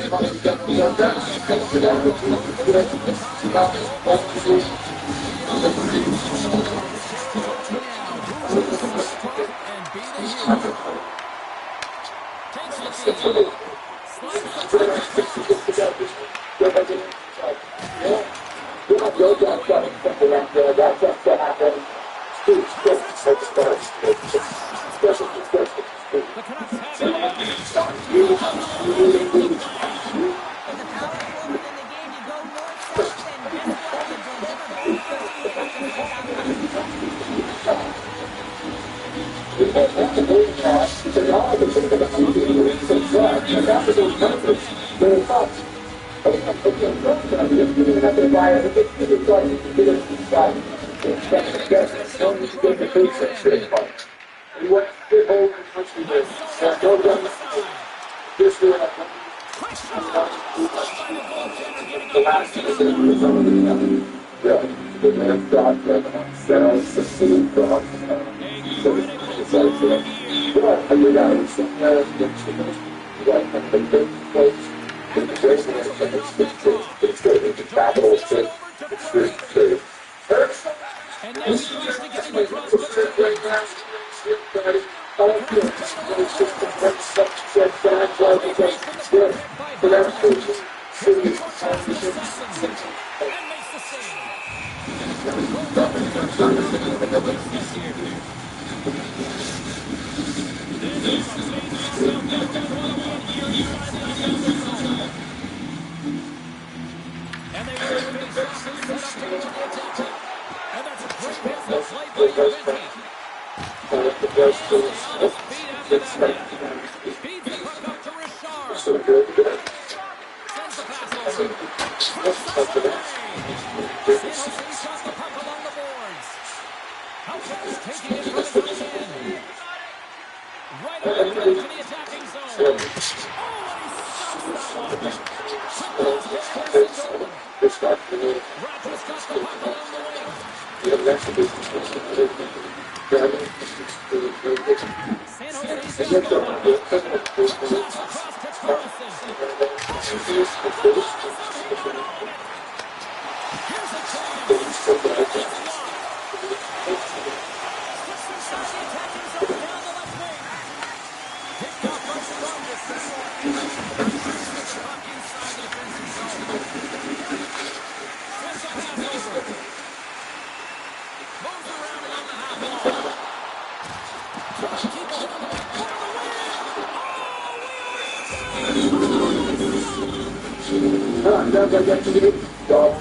Sounds like that to me. Dog.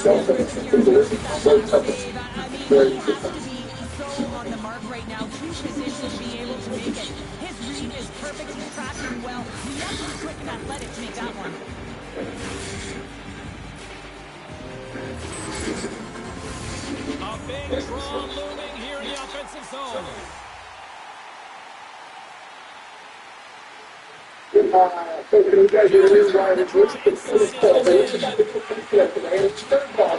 Don't say on the mark right now, two positions being able to make it. His read is perfect, he's tracking well. You have to be quick and athletic to make that one. A big draw looming here in the offensive zone. So can you guys hear me? Why it's cold? It's cold. It's third ball.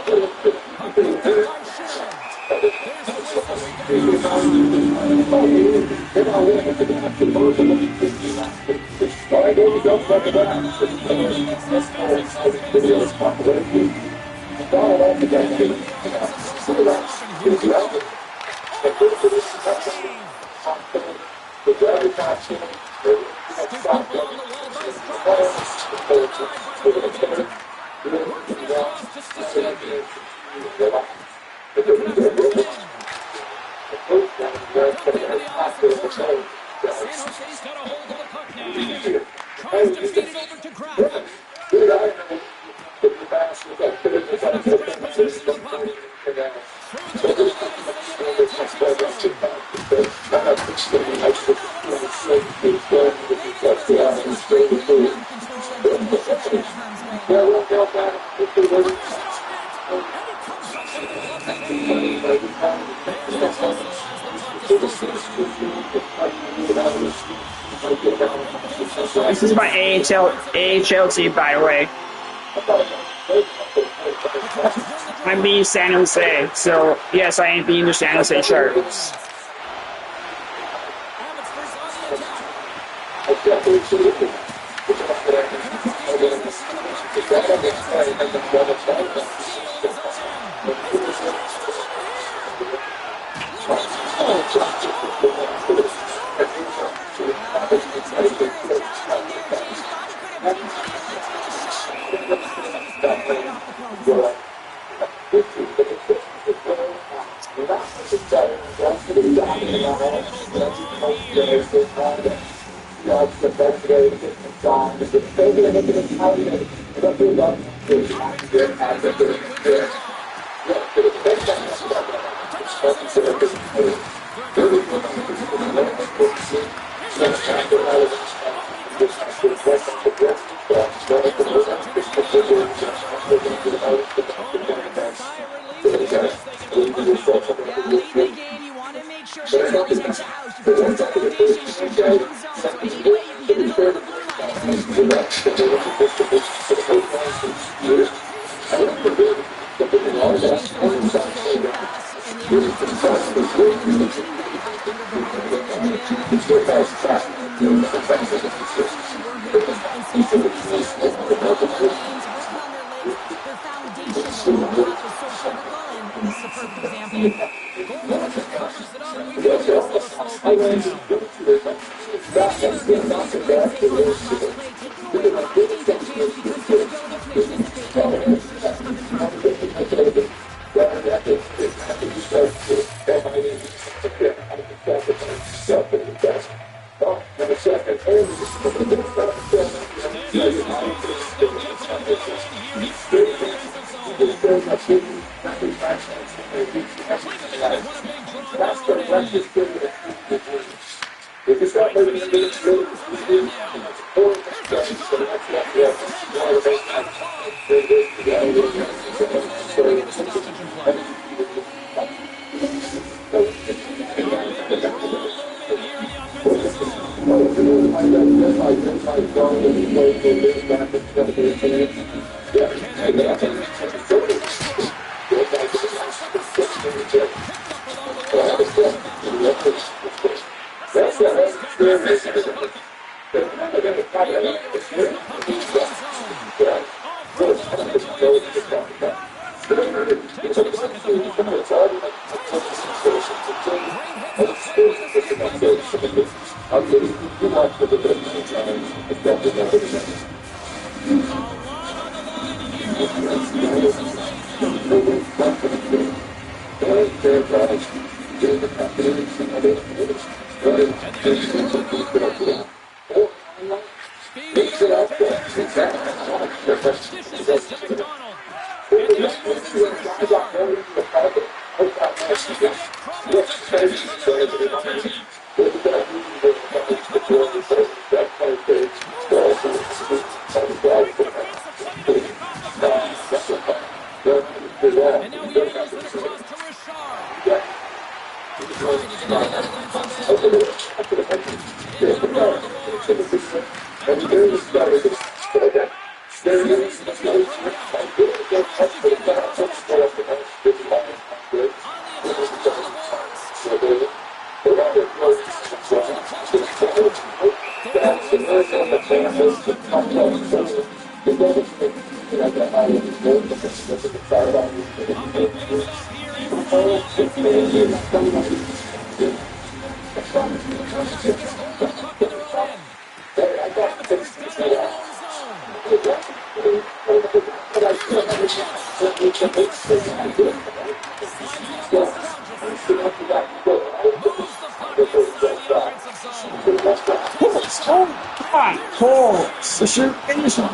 This is my AHL team, by the way. I'm being San Jose, so yes, I am being the San Jose Sharks. Dishes this to McDonald. And now he moves it to Richard. Got the stick, crumbles the pass from the Minnesota team. Great defensive play to pick off the pass. And now he angles it across to Richard. Trying to get it in the defensive end. And up there are the boards. And just the So shoot finish that.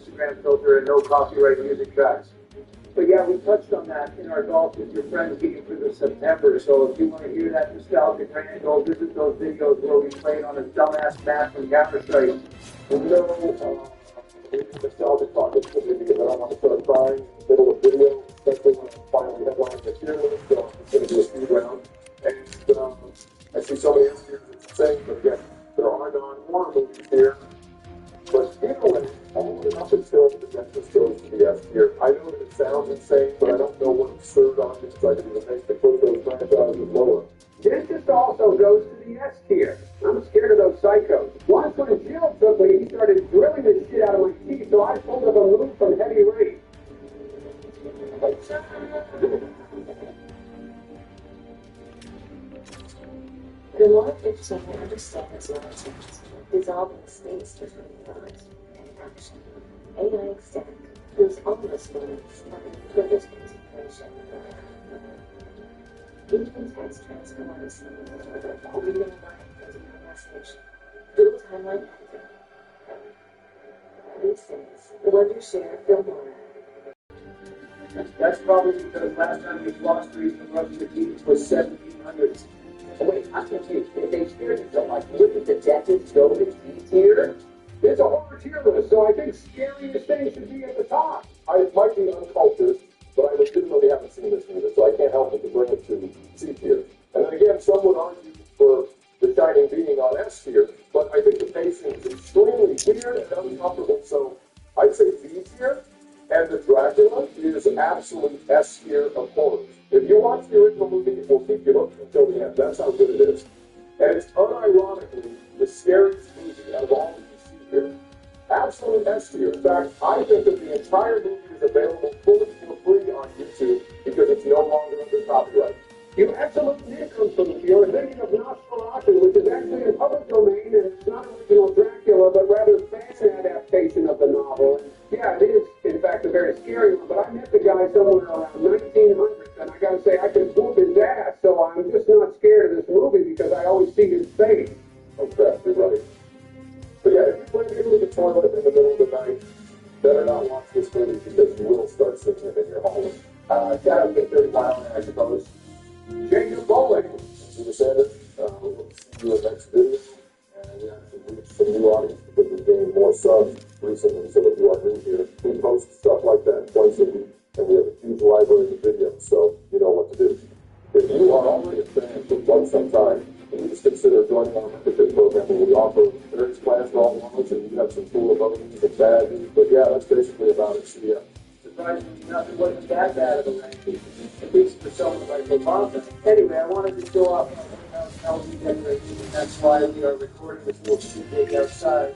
Instagram filter and no copyright music tracks. But yeah, we touched on that in our Golf with Your Friends meeting for the September. So if you want to hear that nostalgic rant, go visit those videos where we played on a dumbass map from Counter-Strike. With no nostalgic pockets for me because I don't want to start crying in the middle of video, especially when I'm finally headlining the cheer list. So it's going to be a speed round. And I see so many answers it's the same, but again, there are non-horror movies here. But anyway, all enough until the Genesis goes to the S tier. I know that it sounds insane, but I don't know what absurd objects I can even make to put those franchises lower. This just also goes to the S tier. I'm scared of those psychos. Once when Jill took me, he started drilling the shit out of my teeth, so I pulled up a move from heavy rate. The more interesting I understand as well as dissolving space between thought and action. AI ecstatic feels almost moments of purpose concentration. Even text transforms, reading a line into a message. Dual timeline editing. These days, the ones you share feel more. That's probably because last time we lost three from Russia the teams was 1700s. Oh, wait, I'm confused. If they experienced so much, wouldn't the deaths go to D tier? It's a horror tier list, so I think scariest thing should be at the top. It might be uncultured, but I legitimately haven't seen this movie, so I can't help but to bring it to C tier. And then again, some would argue for The Shining being on S tier, but I think the pacing is extremely weird and uncomfortable, so I'd say B tier. And the Dracula is absolute S tier of horrors. If you watch the original movie, it will keep you hooked until the end. That's how good it is. And it's unironically the scariest movie out of all that you see here. Absolute S tier. In fact, I think that the entire movie is available fully for free on YouTube because it's no longer under copyright. You absolutely did come from the You're thinking of Nosferatu, which is actually in public domain, and it's not original Dracula, but rather fan adaptation of the novel. And yeah, it is, in fact, a very scary one, but I met the guy somewhere around 1900, and I gotta say, I could whoop his ass, so I'm just not scared of this movie because I always see his face. Okay, you're right. But yeah, if you plan to go to the toilet in the middle of the night, better not watch this movie because you will start singing it in your home. That'll get 30 miles an hour, I suppose. Jacob Bowling. Peter Sanders, we'll see you in the next video. And we actually reached some new audience because we gained more subs recently. So if you are new here, we post stuff like that twice a week. And we have a huge library of videos, so you know what to do. If you are already a fan for quite some time, please consider joining our membership program where we offer various plans for all levels and you have some cool emojis and badges. But yeah, that's basically about it. See ya. Surprisingly, nothing wasn't that bad of a ranking, at least for someone like Obama. Anyway, I wanted to show off our LED decorations, and that's why we are recording this little shooting outside.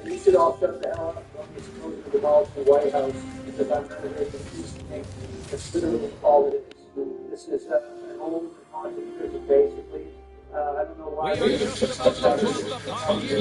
And you should all shut the hell up when we're supposed to demolish the White House because I'm renovating the piece of thing. That's literally all it is. This is an old haunted prison, basically. I don't know why. We are just about to drop the 5-year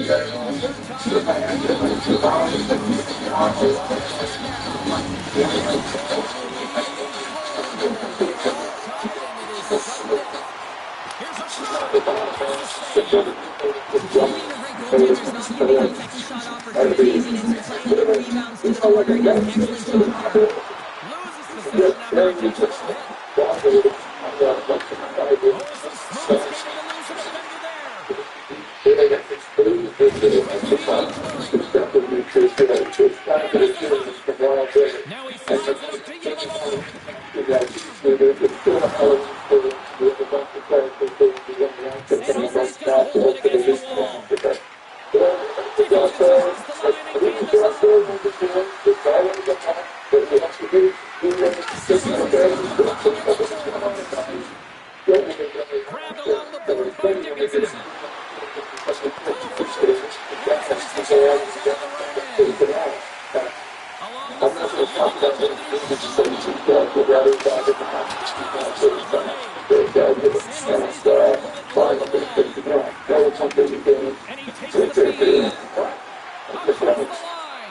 Now he fires it to Yamamoto. Grabbed along the boards by Dickinson. And he takes the feed. Across the line.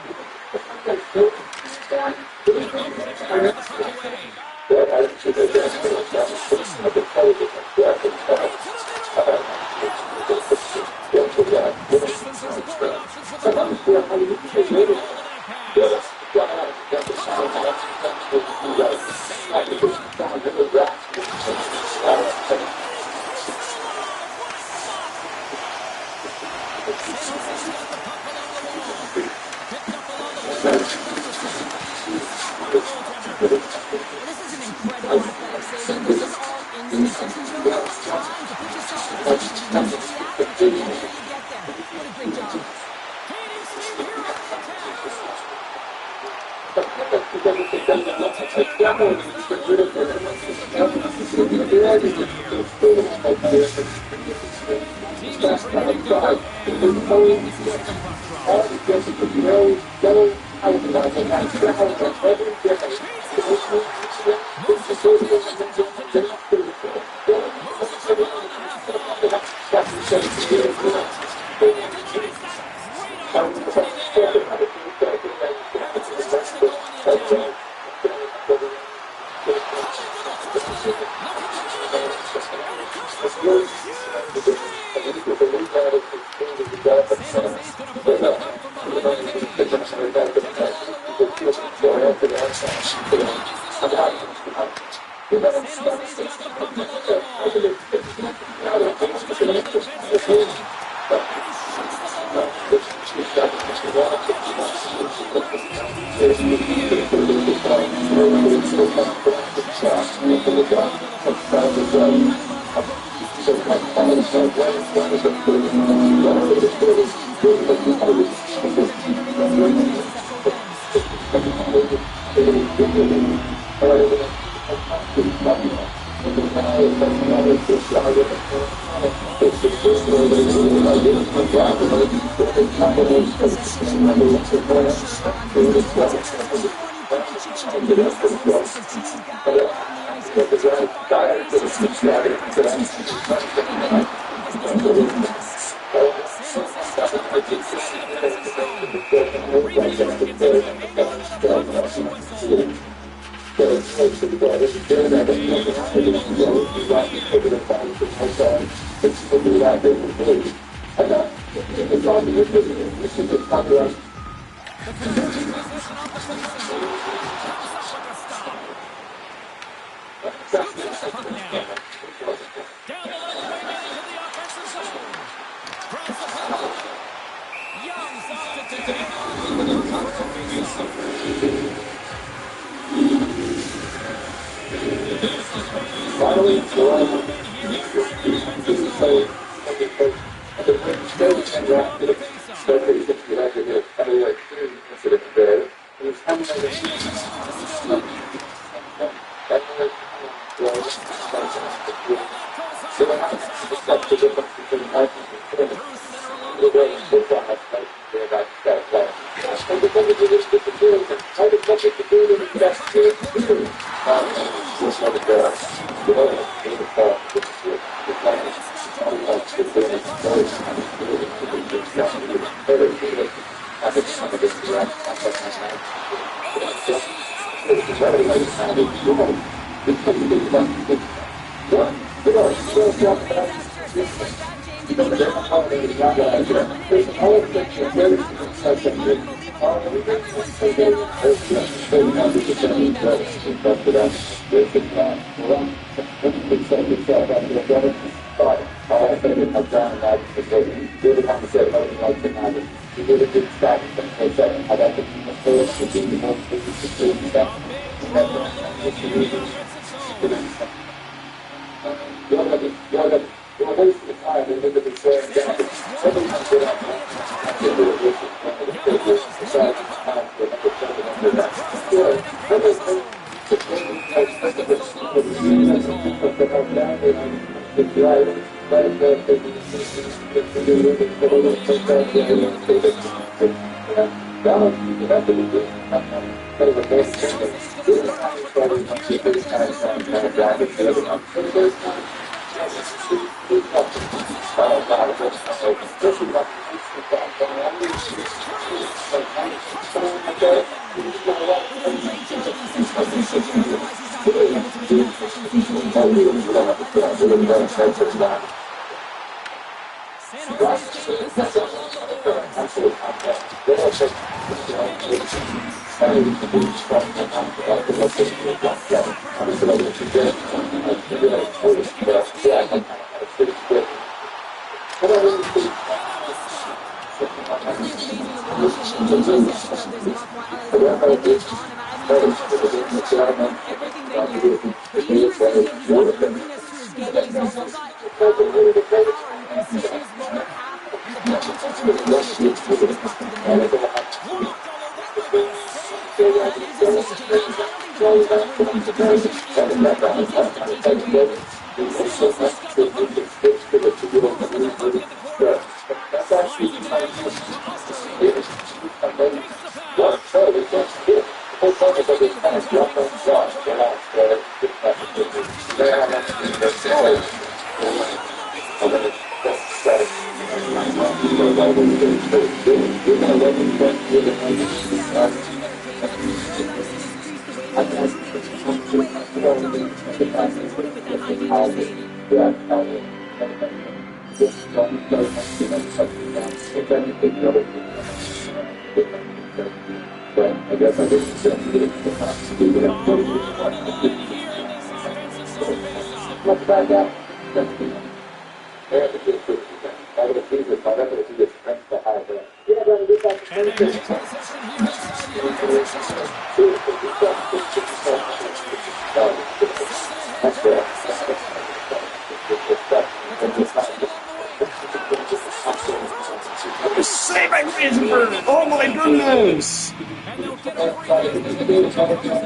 Save by Ransenberg! Oh my goodness! And they'll get a free as they begin to close it up.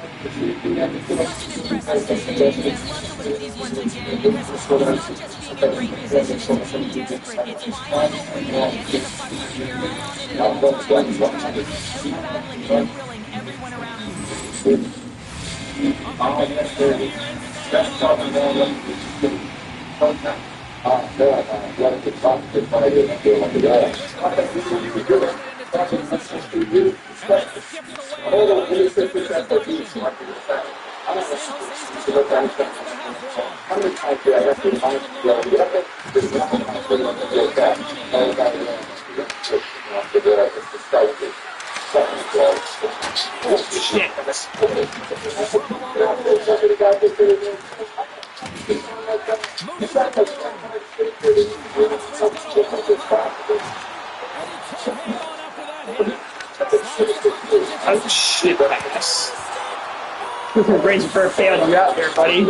Such an impressive save, and love to look at these once again because it's not just being in great position and being desperate. It's finding a way to get to the puck, keeping your eye on it at all times, driving it, out-battling and out-grilling everyone around you. Oh shit, pass. Ransenberg failed you out there, buddy.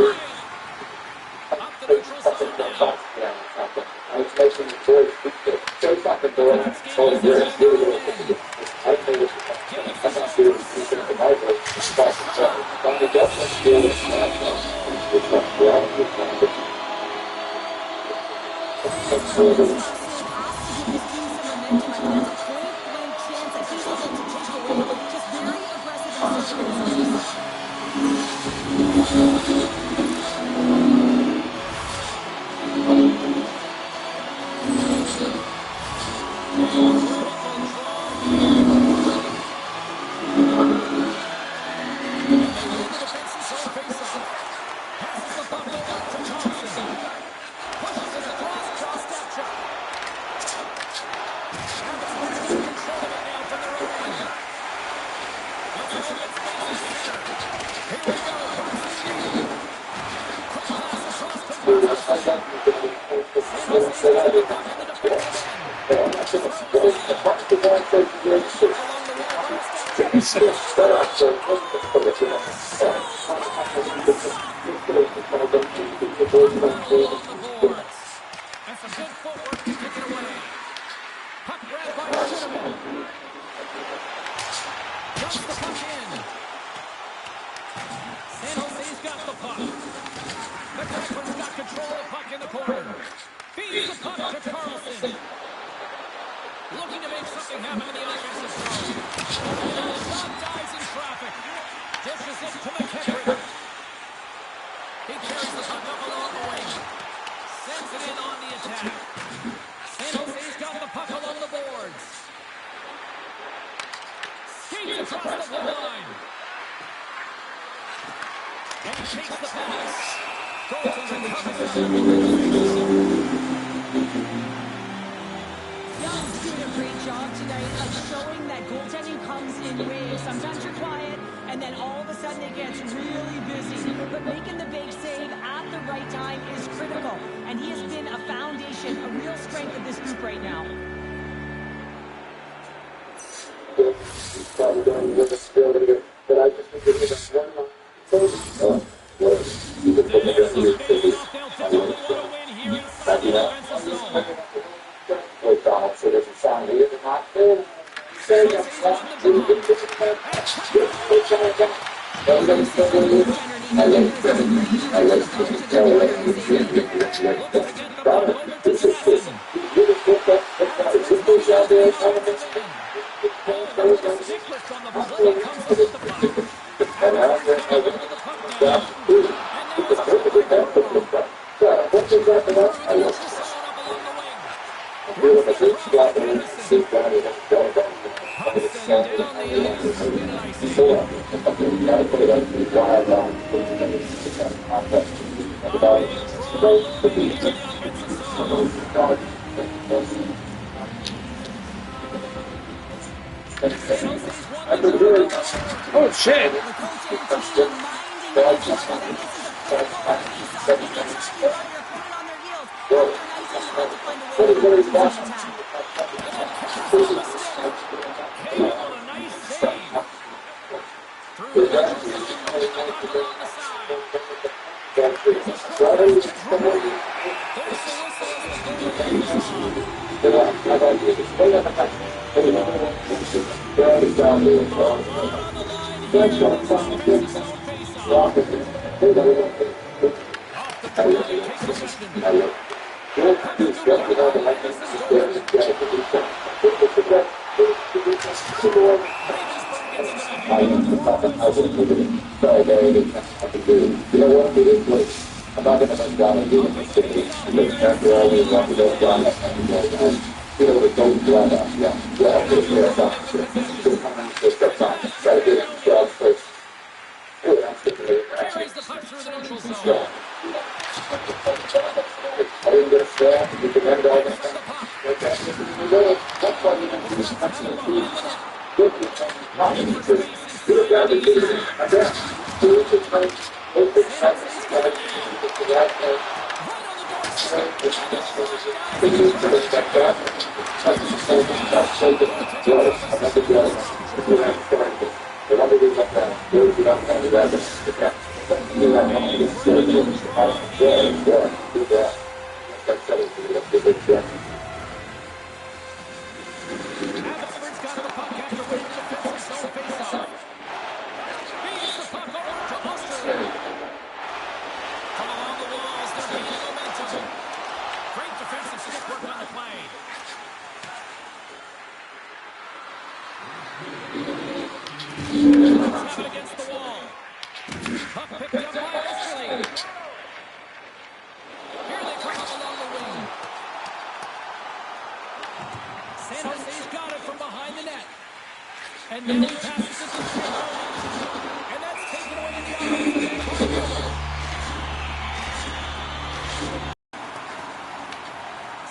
Puck sent down the ice. It'll be an icing. Being controlled by the offensive zone. San Jose's won the draw by 4. Oh shit! The coach and team minding these guys that this is a critical face-off. Anytime you're on your feet and on their heels, after an icing, you have to find a way to manage the attack. And that pass on the stick. Cable with a nice save. Through the neutral zone. Puck along the side. There's the whistle as the goalie is drawn. Ball thrown on the line here. Offensive zone face-off. Off the draw, they take possession. Puck is moving along. This is Gordon. Ravensburg gets it back in the 4-on-4. I'm not going to let down and do it because after all we want to go down and you know, the don't flat out. Yeah, just there, try to get it down first. Carries the puck through the neutral zone. I didn't get a stand, you can end all Loses the puck. that's why you can do this. Puts it behind the net. Running for space is flying to the side. San Jose's got it. Right on the doorstep. Abbotsford's got the puck after winning the defensive zone faceoff. Feeds the puck over to Osterley. From along the walls, they're gaining momentum. Great defensive stick work on the play. Let's have it against the wall. Puck picked up by Osterley. Here they come up along the wing. San Jose's got it from behind the net. And now he passes it to Chico. And that's taken away in the offensive end.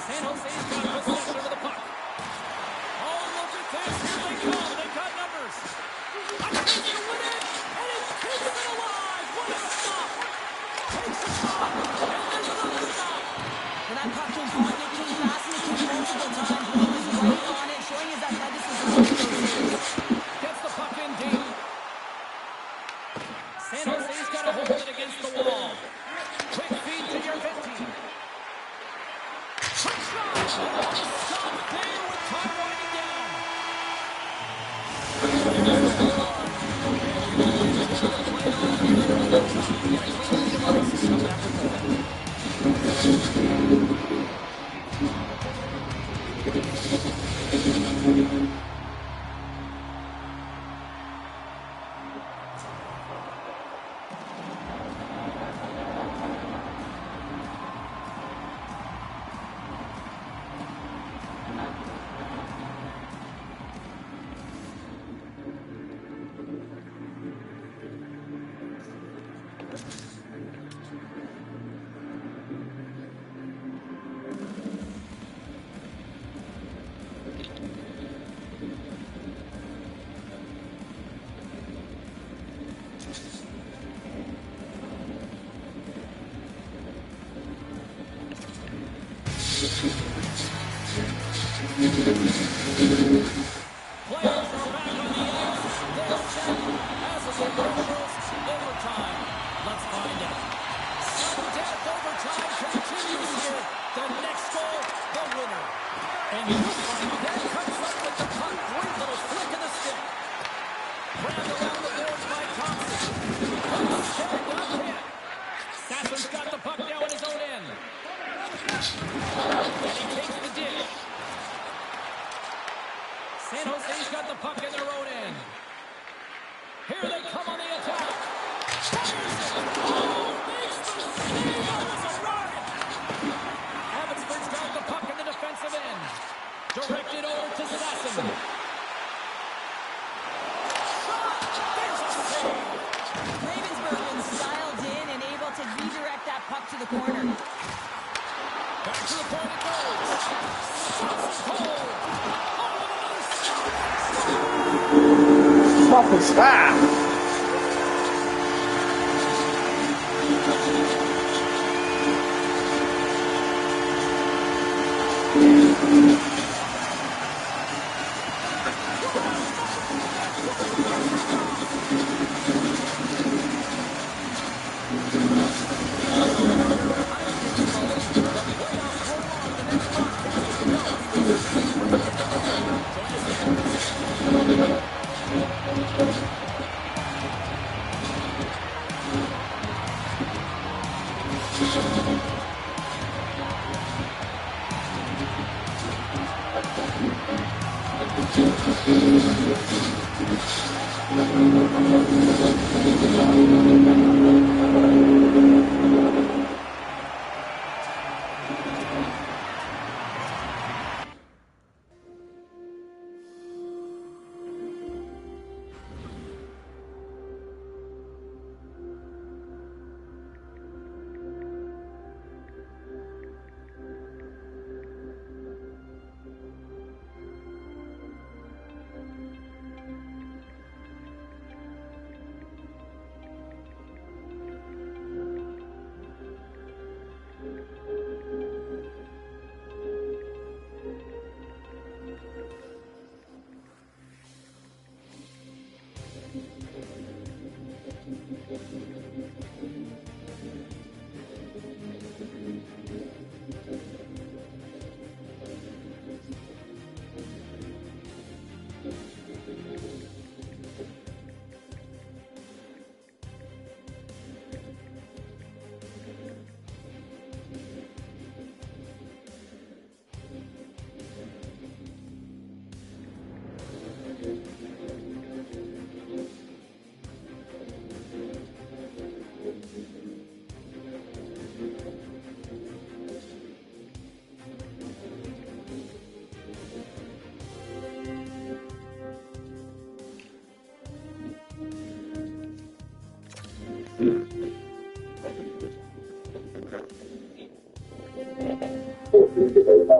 San Jose's got possession of the puck. Oh, look at this. Here they come. They've got numbers. A chance to win it. And it takes it alive. What a stop. Takes a stop. And there's another stop. When that puck came forward, it came fast and it came multiple times. He was right on it, showing his athleticism to make those saves. Gets the puck in deep. San Jose's got to hold it against the wall. Quick feed to your 15. Quick shot. Stop there with time winding down. Players are back on the ice. They're set as it approaches overtime. Let's find out. Sudden death overtime continues here. The next goal, the winner. And that comes up with the puck. Great little flick of the stick. Grabbed around the boards by Thompson. Stand up hit. Sasson's got the puck now in his own end. And he takes the dish. San Jose's got the puck in their own end. Here they come on the attack. Fires it. Oh, makes the save on this run. Abbotsford's got the puck in the defensive end. Back to the point it goes. Shots cold. Tough as that.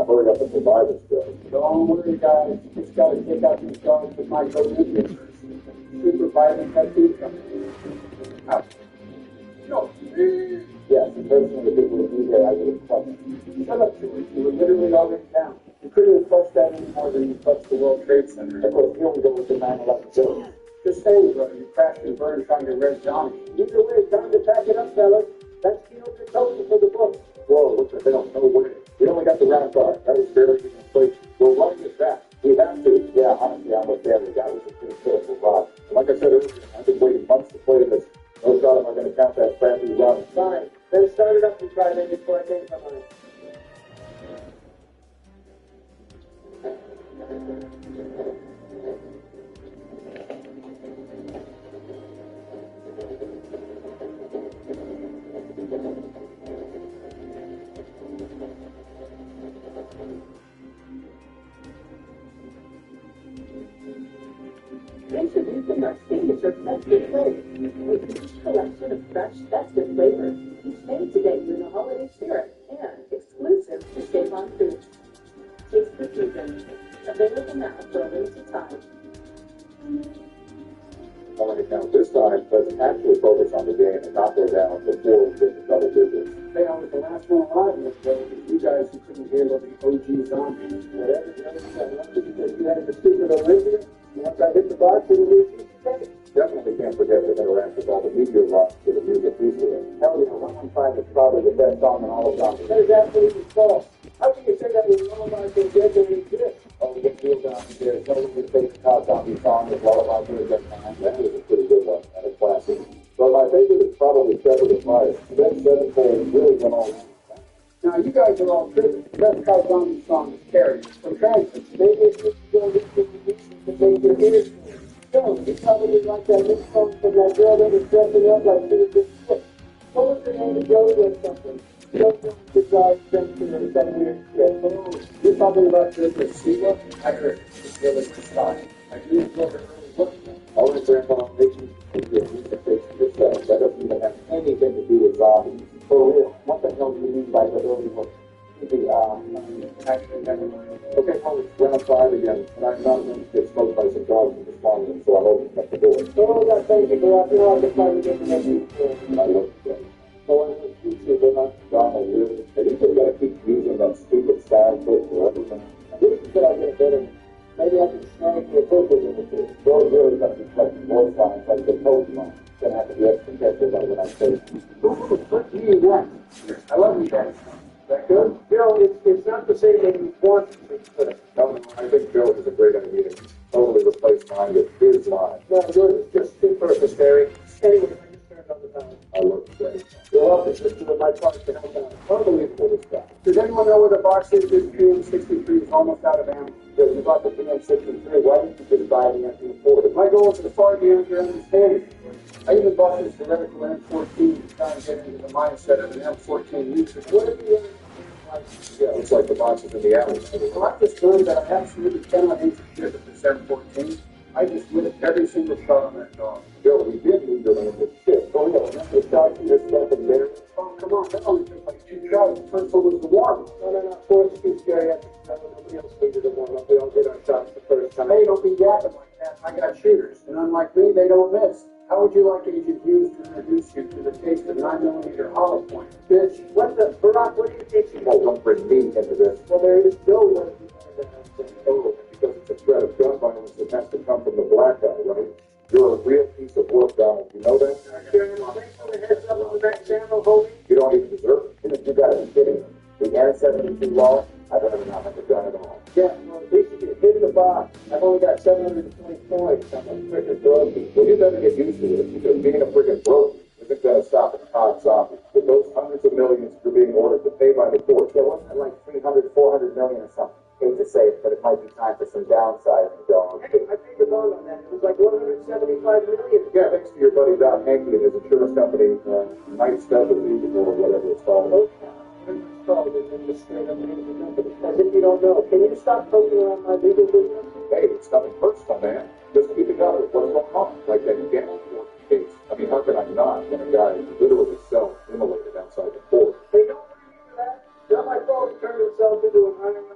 Hurry up and survive this stuff. Don't worry, guys. Just got to take out these dogs with my co-nutrients. Super vitamin tattoo company. No. Yes, the person of the people who be there, I would have clutched. Shut up, George. You were literally already down. You couldn't have clutched that any more than you clutched the World Trade Center. Of course, here we go with the 9/11 joke. Just saying, brother, you crashed and burned trying to arrest Johnny. Either way, time to pack it up, fellas. Let's steal your coaches for the book. Whoa, what the hell? No way. We only got the round card. That was barely even inflation. We're running this back. We have to. Yeah, honestly, I'm with Barry. That was a pretty pitiful ride. And like I said earlier, I've been waiting months to play this. No God am I going to count that crappy run. Fine. Then start it up and try it before I change my mind. Introducing our signature festive flavors with each collection of fresh festive flavors, each made to get you in the holiday spirit and exclusive to Save On Foods. Taste the season. Available now for a limited time. On account this time, let's actually focus on the game and not go down before we get to double digits. Hey, I was the last one alive yesterday because you guys who couldn't handle the OG zombies. Whatever the other seven up because you had the stupid Olympia. Once I hit the box, it'll be a second. Definitely can't forget to interact with all the media lots to the music piece of it. Hell yeah, 115 is probably the best song in all of zombies. That is absolutely false. How can you say that when Lullaby so dead don't exist? Oh, we get real down there. No one would take the top zombie song with Lullaby Good That Time. That was a pretty good one and a classic. But my favorite is probably Seven to Fire. That Sevenfold really went all around. Now, you guys are all tripping. The best Cow Zombie song is Carriers from Transits. Maybe it's just to go into the music to make your ears clean. No, it's probably like that new song from that girl that was dressing up like she was just sick. What was her name? Joey or something? Something bizarre, Simpson or some weird shit. You're talking about the Siva? I heard it. It's really good style. I do love it. Always bring on making music fix yourself. That doesn't even have anything to do with zombies. For real, what the hell do you mean by the early look? Okay, well, it's round 5 again, and I'm not going to get smoked by some dogs in this morning, so I'm opening up the door. Oh, God, thank you for that. Now I can finally get the next week. I look at it. Oh, I look at you, but not Donald, really. And you just gotta keep using that stupid style foot for everything. This is what I get better. Maybe I can snag you a book with it. Those really got to be collecting voice lines like the Pokemon. Gonna have to be extra careful about what I say. Put me next. I love you guys. Is that good? Bill, it's not the same thing you want to be good. No, I think Bill is a great idea. Totally replace mine with his line. No, yours is just too perfect, Barry. Anyway, I just turned on the power. I look great. You're welcome, just doing my part to help out. Unbelievable, this guy. Does anyone know where the box is? This PM63 is almost out of ammo. Yeah, you bought the PM63. Why didn't you just buy the MP40? My goal is to far beyond your understanding. I even bought this theoretical M14 to try and get into the mindset of an M14 user. What if you Yeah, it looks like the box is in the alley. Well, I just learned that I absolutely cannot hate the shit with this M14. I just whipped every single shot on that dog. Bill, we did need to learn this shit. Oh, yeah, remember the shot you just got from there? Oh, come on, that only took like 2 shots. The first one was the warm. No. Force too scary. Nobody else needed to warm up. We all did our shots the first time. Hey, don't be yapping like that. I got shooters, and unlike me, they don't miss. How would you like Agent Hughes to introduce you to the taste of 9mm hollow point? Bitch, What the, Barack, what do you think? Oh, don't bring me into this. Well, there is no one who Oh, because it's a threat of gun violence that has to come from the black guy, right? You're a real piece of work, Donald. You know that? thanks for the heads up on the next channel, homie. You don't even deserve it. You gotta be kidding me. The N72 law, I'd rather not have a gun at all. Yeah, well, at least you get hit in the box. I've only got 720 points. I'm a freaking broken. Well, you better get used to it, because being a friggin' broke isn't gonna stop at the box office. With those hundreds of millions you're being ordered to pay by the court, Yeah, wasn't it like 300, 400 million or something? Hate to say it, but it might be time for some downsizing, dog. Hey, I paid the bond on that. It was like 175 million. yeah, thanks to your buddy Don Hankey and his insurance company, Knight Specialty, or whatever it's called. It's called in the straight up name of the company. As if you don't know. Can you stop poking around my legal business? Hey, it's nothing personal, man. Just keep it going with what's going on. Like that gambling case. I mean, how can I not when a guy literally self-immolated outside the court? Hey, don't worry into that. It's not my fault he turned himself into an Iron Man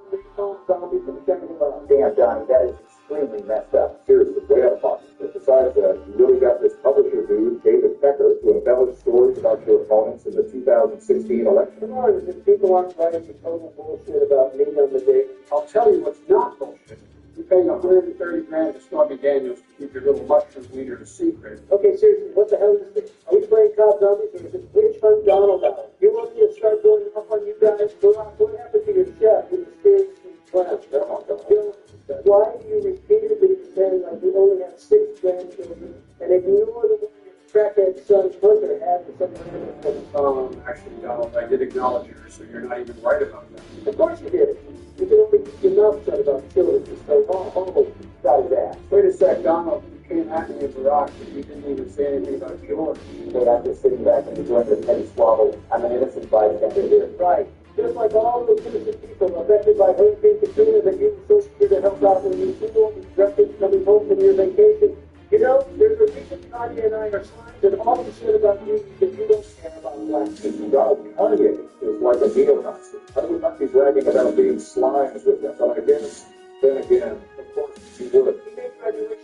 zombie from the chemical lab. Damn, Donnie, that is extremely messed up. Seriously, way out of pocket. But besides that, you really got this publisher dude, David Pecker, to embellish stories about your opponents in the 2016 election. Come on, if people aren't writing the total bullshit about me on the day. I'll tell you what's not bullshit. You're paying $130 grand to Stormy Daniels to keep your little mushroom leader a secret. Okay, seriously, what the hell is this? Are we playing cop zombies or is it witch hunt Donald out? You want me to start going up on you guys? What happened to your chef with the spirits and plants? Bill, why do you repeatedly pretend like you only have 6 grandchildren and ignore the one your crackhead son Hunter had for some reason? Actually, Donald, I did acknowledge her, so you're not even right about that. Of course you did. You can only keep your mouth shut about children for so long. Got his ass. Wait a sec, Donald. You came at me in Barack, but you didn't even say anything about George. Hey, I'm just sitting back and enjoying this petty squabble. I'm an innocent bystander here. Right. Just like all those innocent people affected by Hurricane Katrina that you were so eager to help out when you single and directed coming home from your vacation. You know, there's a reason Kanye and I are slimes, and all the shit about you is that you don't care about black people. Donald Kanye is like a neo-Nazi. I would not be bragging about being slimes with him, but then again, of course, you would. He made graduation.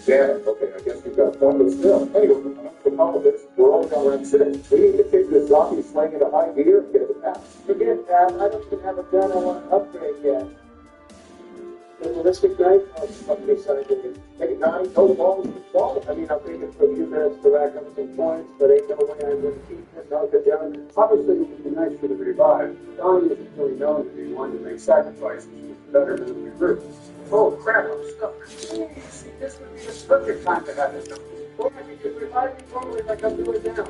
Damn it. Okay, I guess you've got a point, but still. Anyway, enough of politics. We're only on round 6. We need to kick this zombie slaying into high gear and get the pass. Forget that. I don't even have a gun I want to upgrade yet. The ballistic knife, I'll fuck this idea. Hey, 9, no balls, ball. I mean, I'll take it for a few minutes to rack up some points, but ain't no way I'm going to keep this Uncle John. Obviously, it would be nice for the revive. Donnie isn't really known to be one to make sacrifices for the betterment of the group. Oh, crap, I'm stuck. See, this would be the perfect time to have this done. Or I could just revive me formally like I'm doing now.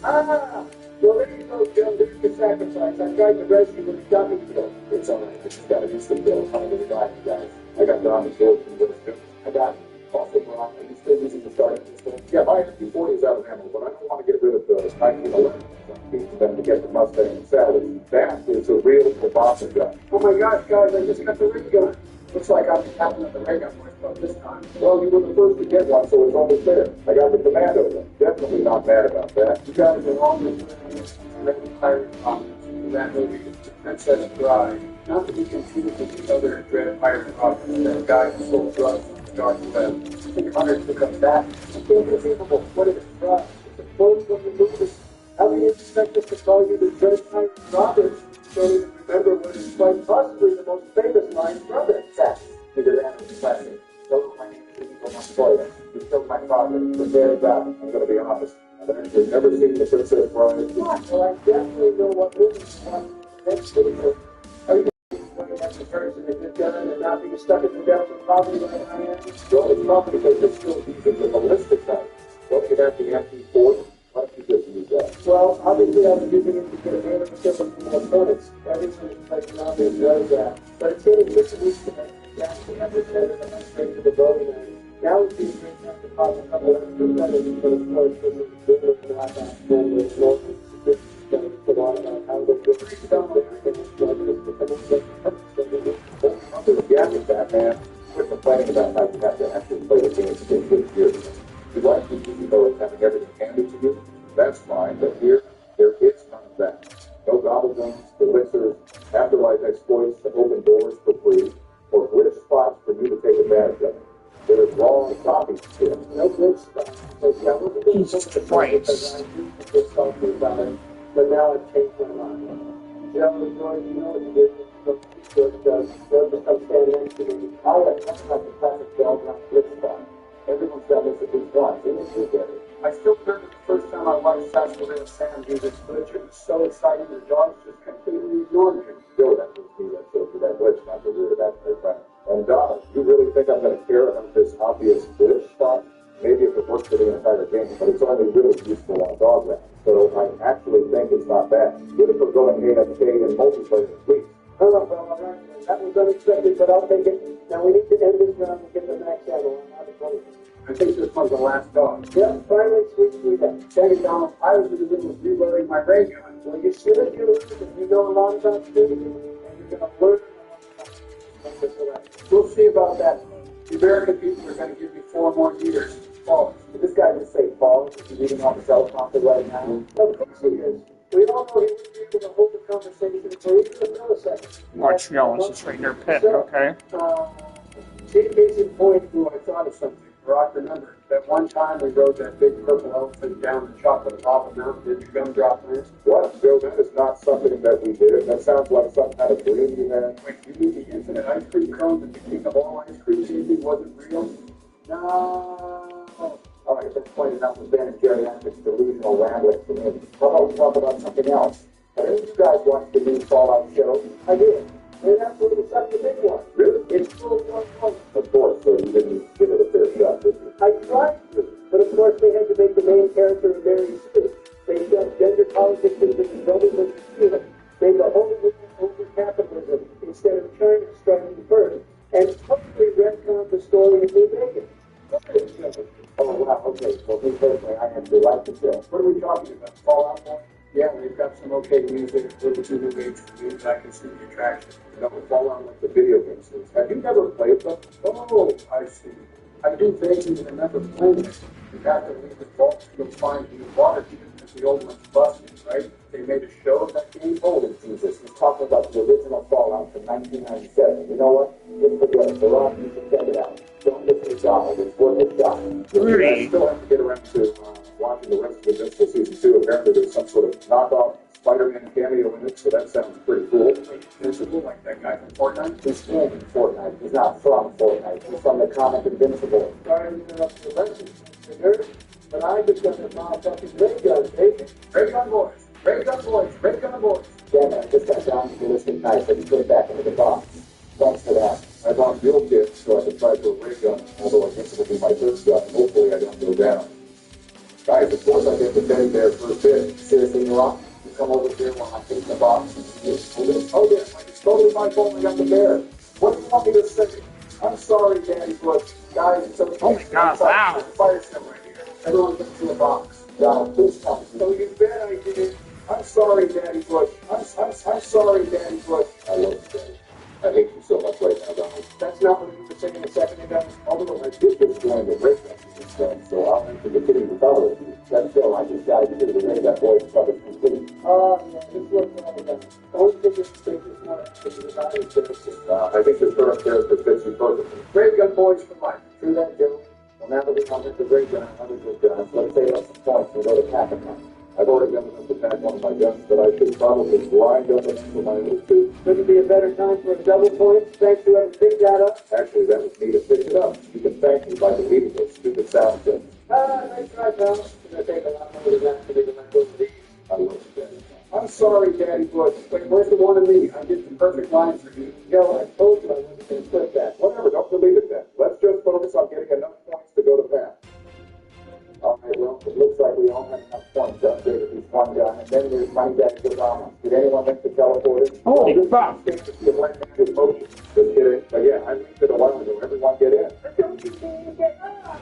Ah! Well, there you go, Joe. There's your sacrifice. I tried to rescue you, but it got me killed. It's all right. I just got to do some bill. How to revive you guys. I got Don and George and Willis too. I got also Brock. Are you still using the starting system? Yeah, my MP40 is out of ammo, but I don't want to get rid of the 1911. Teach them to get the Mustang and Sally. That is a real Obama gun. Oh my gosh, guys, I just got the ray gun. Looks like I'll be tapping at the ray gun club this time. Well, you were the first to get one, so it's only fair. I got the commando gun. Definitely not mad about that. You guys are all ready to hire confidence. that movie, Princess Bride, not to be confused with the other Dread Pirate Rock, that guy who sold drugs from the dark web. I think Hunter took up that. It's inconceivable. What is it? Drugs. It's a quote from the movie. How do you expect us to call you the Dread Pirate Roberts? Don't even remember what is quite possibly the most famous line from it. Sex. Either that or classic. Don't my name is Evil Montoya. You killed my father. Prepare that. I'm going to be honest. I've actually never seen The Princess Bride. Well, I definitely know what movie you want next video. Are you going to have the person that did that and not be stuck in the depths of poverty like I am? Well, it's not because you're still using the ballistic knife. Don't you have the MP40? Why don't you just use that? Well, obviously I was using it to get a mailing equipment from my opponents. Everything like Robbie does that. But it's only just a week tonight. Actually, I just said that I went straight to the voting night. Now would be a great time to pop a couple of extra credits, but of course, this is business not that one with no a lot about how they get Yeah, Batman. Quit complaining about how you have to actually play the games to get good gear. You like the easy go of having everything handed to you? That's fine, but here, there is none of that. No goblins, elixirs, afterlife exploits to open doors for free, or glitch spots for you to take advantage of. There is raw copies here. no good stuff. So, yeah, we'll be doing Jesus something Christ. because I do get something about it. But now I've changed my mind. Joe, George, you know what you did. So, George does. George just come stand next to me. I like nothing like the classic Belgrade flip spot. Everyone's done this at least once. Even you did it. I still remember the first time I watched Sarsaparilla Sam do this glitch. It was so exciting. The dogs just completely ignored me. Joe, that was me that showed you that glitch, not the rear of that third round. And you really think I'm going to care about this obvious glitch spot? Maybe if it works for the entire game, but it's only really useful on dog round. So I actually think it's not bad. Good for going AFK in multiplayer, please. Hold on, Bill, all right. That was unexpected, but I'll take it. Now we need to end this round and get the max ammo. I think this one's the last dog. Yep, finally switched to that. Thank you, Donald. I was in the middle of reloading my ray gun. Well, you should have used it. You know a lot about shooting, and you're going to learn. We'll see about that. The American people are going to give me 4 more years. Oh, did this guy just say false? Is he reading off the teleprompter right now? Of course he is. We all know he would be able to hold the conversation for even a millisecond. Montreal is just right near Pitt, okay? See, case in point, who I thought of something. Brock, remember that one time we rode that big purple elephant down the chocolate lava mountain? Did your gumdrop list? What, Joe? That is not something that we did. That sounds like some kind of dream you had. Wait, you mean the infinite ice cream cone that the king of all ice cream eating wasn't real? No. All right, let's point it out with Ben and geriatric delusional ramblings from him. How about we talk about something else? Have any of you guys watched the new Fallout show? I did. And absolutely such a big one. Really? It's full of fun. Of course, so you didn't give it a fair shot, did you? I tried to, but of course they had to make the main character a Mary Sue. They shoved gender politics into the government field, made the whole movement over capitalism instead of China striking first, and totally retconned the story of New Vegas. Oh, wow, okay. Well, me personally, I actually like the show. What are we talking about? Fallout 1? Yeah, we've got some okay music, a little too new age for me, but I can see the attraction. No, Fallout like the video game series. Have you never played them? Oh, I see. I do vaguely remember playing it. You have to leave the vault to go find the water tube because the old one's busted, right? They made a show of that game. Holy Jesus, he's talking about the original Fallout from 1997. You know what? Just forget it. Ron, you should check it out. Don't listen to Donald. It's worth a shot. I still have to get around to watching the rest of Invincible Season 2. Apparently there's some sort of knockoff Spider-Man cameo in it, so that sounds pretty cool. Invincible, like that guy from Fortnite? He's in Fortnite. He's not from Fortnite. He's from the comic Invincible. Sorry to interrupt the lesson, nerd, but I just got the motherfucking ray gun, baby. Ray gun boys! Ray gun boys! Ray gun boys! Damn it, I just got down to the ballistic knife and put it back into the box. Thanks for that. I bought mule kits so I could try for a ray gun, although I guess it will be my first gun. Hopefully I don't go down. Guys, of course I get the teddy bear first hit. Seriously, Rock? You come over here while I take the box and see it. Oh yeah, it's totally my fault I got the bear. What do you want me to say? I'm sorry, Daddy Bush. Guys, it's okay. Oh my God, wow. Fire stem right here. Everyone gets to a box. Donald, please tell me. So you bet I did. I'm sorry, Daddy Bush. I'm sorry, Daddy Bush. I love you, Daddy. I hate you so much right now, Donald. That's not what you were saying a second ago. Although I did just join the break this thing, so I'll have to continue to cover it. That's still, I just got to do the Ray Gun Boys cover complete. Oh, yeah, this looks like that. one thing that makes us more interested about it is I think this current character fits you perfectly. Great gun boys for life. true that, Joe. Well, now that we come into great gun and other good guns, let's save up some points and go to Capricorn. I've already got enough to pack one of my guns, but I should probably grind up for my other two. Couldn't be a better time for a double point. Thanks to whoever picked that up. Actually, that was me to pick it up. You can thank me by deleting those stupid sound effects. Nice try, pal. It's gonna take a lot more than that for me to let go of these. I love you, Daddy. I'm sorry, Daddy Bush, but where's the one of me? I did the perfect line for you. Joe, I told you I wasn't gonna clip that. Whatever, don't delete it then. Let's just focus on getting enough points to go to Pat. All right, well, it looks like we all have enough points to upgrade at least one gun, and then there's money back to Obama. Did anyone link the teleporter? Holy fuck! Seems to see a left-handed motion. Just kidding. But yeah, I linked it a while ago. Everyone get in. Don't you see me get up?